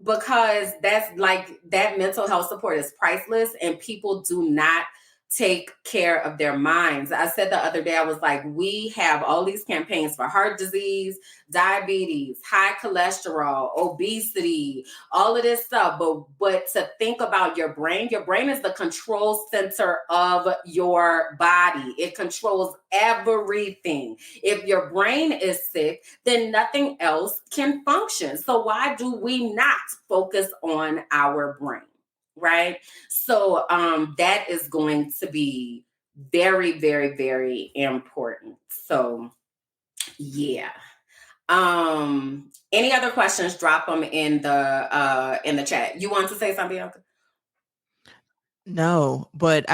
Because that's like, that mental health support is priceless and people do not take care of their minds. I said the other day, I was like, we have all these campaigns for heart disease, diabetes, high cholesterol, obesity, all of this stuff. But to think about your brain is the control center of your body. It controls everything. If your brain is sick, then nothing else can function. So why do we not focus on our brain? right? So that is going to be very, very, very important. So yeah. Any other questions? Drop them in the chat. You want to say something, Bianca? No, but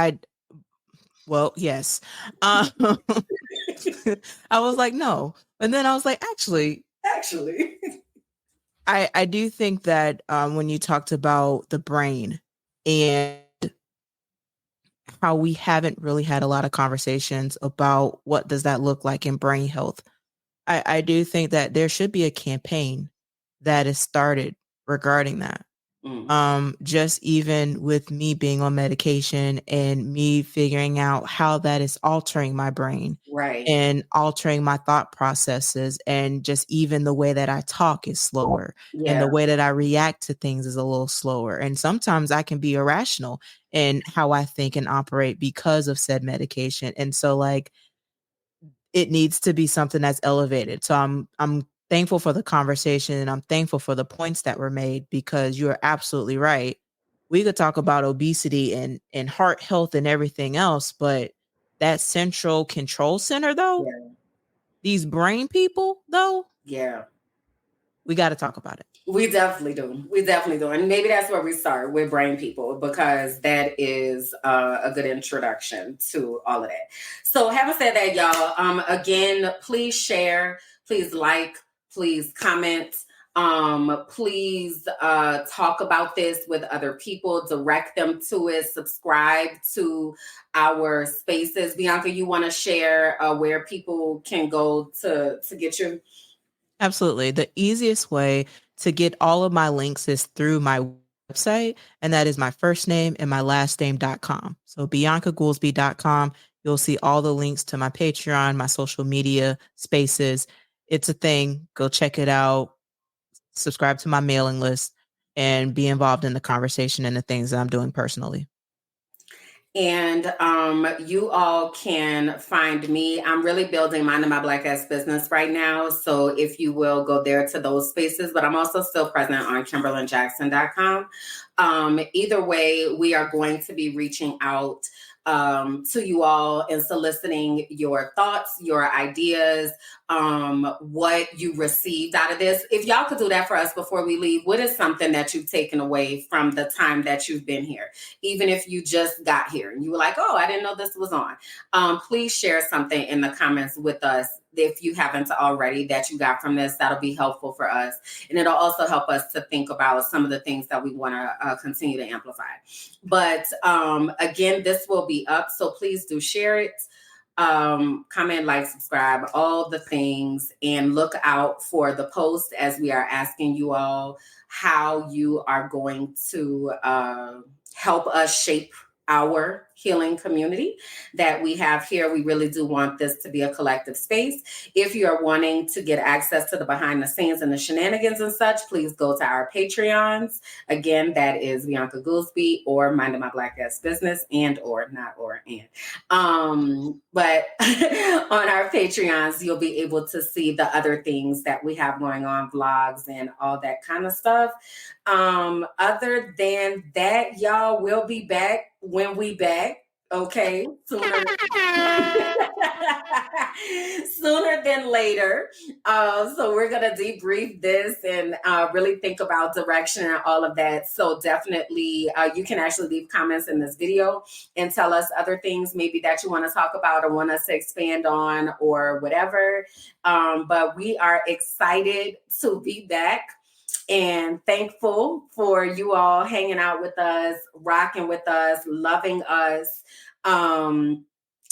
well, yes. Um, I was like, no. And then I was like, actually, I do think that when you talked about the brain and how we haven't really had a lot of conversations about what does that look like in brain health, I do think that there should be a campaign that is started regarding that. Just even with me being on medication and me figuring out how that is altering my brain, Right. and altering my thought processes, and just even the way that I talk is slower, and the way that I react to things is a little slower. And sometimes I can be irrational in how I think and operate because of said medication. And so like it needs to be something that's elevated. So I'm thankful for the conversation, and I'm thankful for the points that were made, because you're absolutely right. We could talk about obesity and heart health and everything else, but that central control center though, these brain people though, we got to talk about it. We definitely do. We definitely do. And maybe that's where we start with brain people, because that is a good introduction to all of that. So having said that, y'all, again, please share, please like, please comment. Please talk about this with other people, direct them to it, subscribe to our spaces. Bianca, you want to share where people can go to get you? Absolutely. The easiest way to get all of my links is through my website, and that is my first name and my last name.com. So BiancaGoolsby.com. You'll see all the links to my Patreon, my social media spaces. It's a thing. Go check it out. Subscribe to my mailing list and be involved in the conversation and the things that I'm doing personally. And you all can find me. I'm really building Minding My Black Ass Business right now. So if you will go there to those spaces, but I'm also still present on KimberlyJackson.com. Either way, we are going to be reaching out to you all and soliciting your thoughts, your ideas, what you received out of this. If y'all could do that for us before we leave, what is something that you've taken away from the time that you've been here? Even if you just got here and you were like, oh, I didn't know this was on. Please share something in the comments with us if you haven't already that you got from this. That'll be helpful for us. And it'll also help us to think about some of the things that we want to continue to amplify. But again, this will be up. So please do share it. Comment, like, subscribe, all the things, and look out for the post as we are asking you all how you are going to help us shape our healing community that we have here. We really do want this to be a collective space. If you're wanting to get access to the behind the scenes and the shenanigans and such, please go to our Patreons. Again, that is Bianca Goolsby or Minding My Black Ass Business, and or not or and. But on our Patreons, you'll be able to see the other things that we have going on, vlogs and all that kind of stuff. Other than that, y'all, will be back when we back. Okay, sooner than later. So we're gonna debrief this and really think about direction and all of that. So definitely, you can actually leave comments in this video and tell us other things maybe that you want to talk about or want us to expand on or whatever. But we are excited to be back. And thankful for you all hanging out with us, rocking with us, loving us,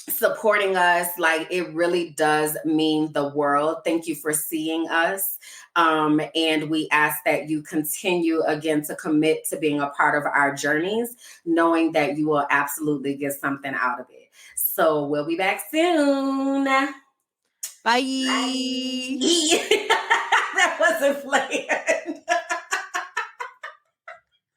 supporting us. Like, it really does mean the world. Thank you for seeing us. And we ask that you continue again to commit to being a part of our journeys, knowing that you will absolutely get something out of it. So we'll be back soon. Bye. Bye. That wasn't planned.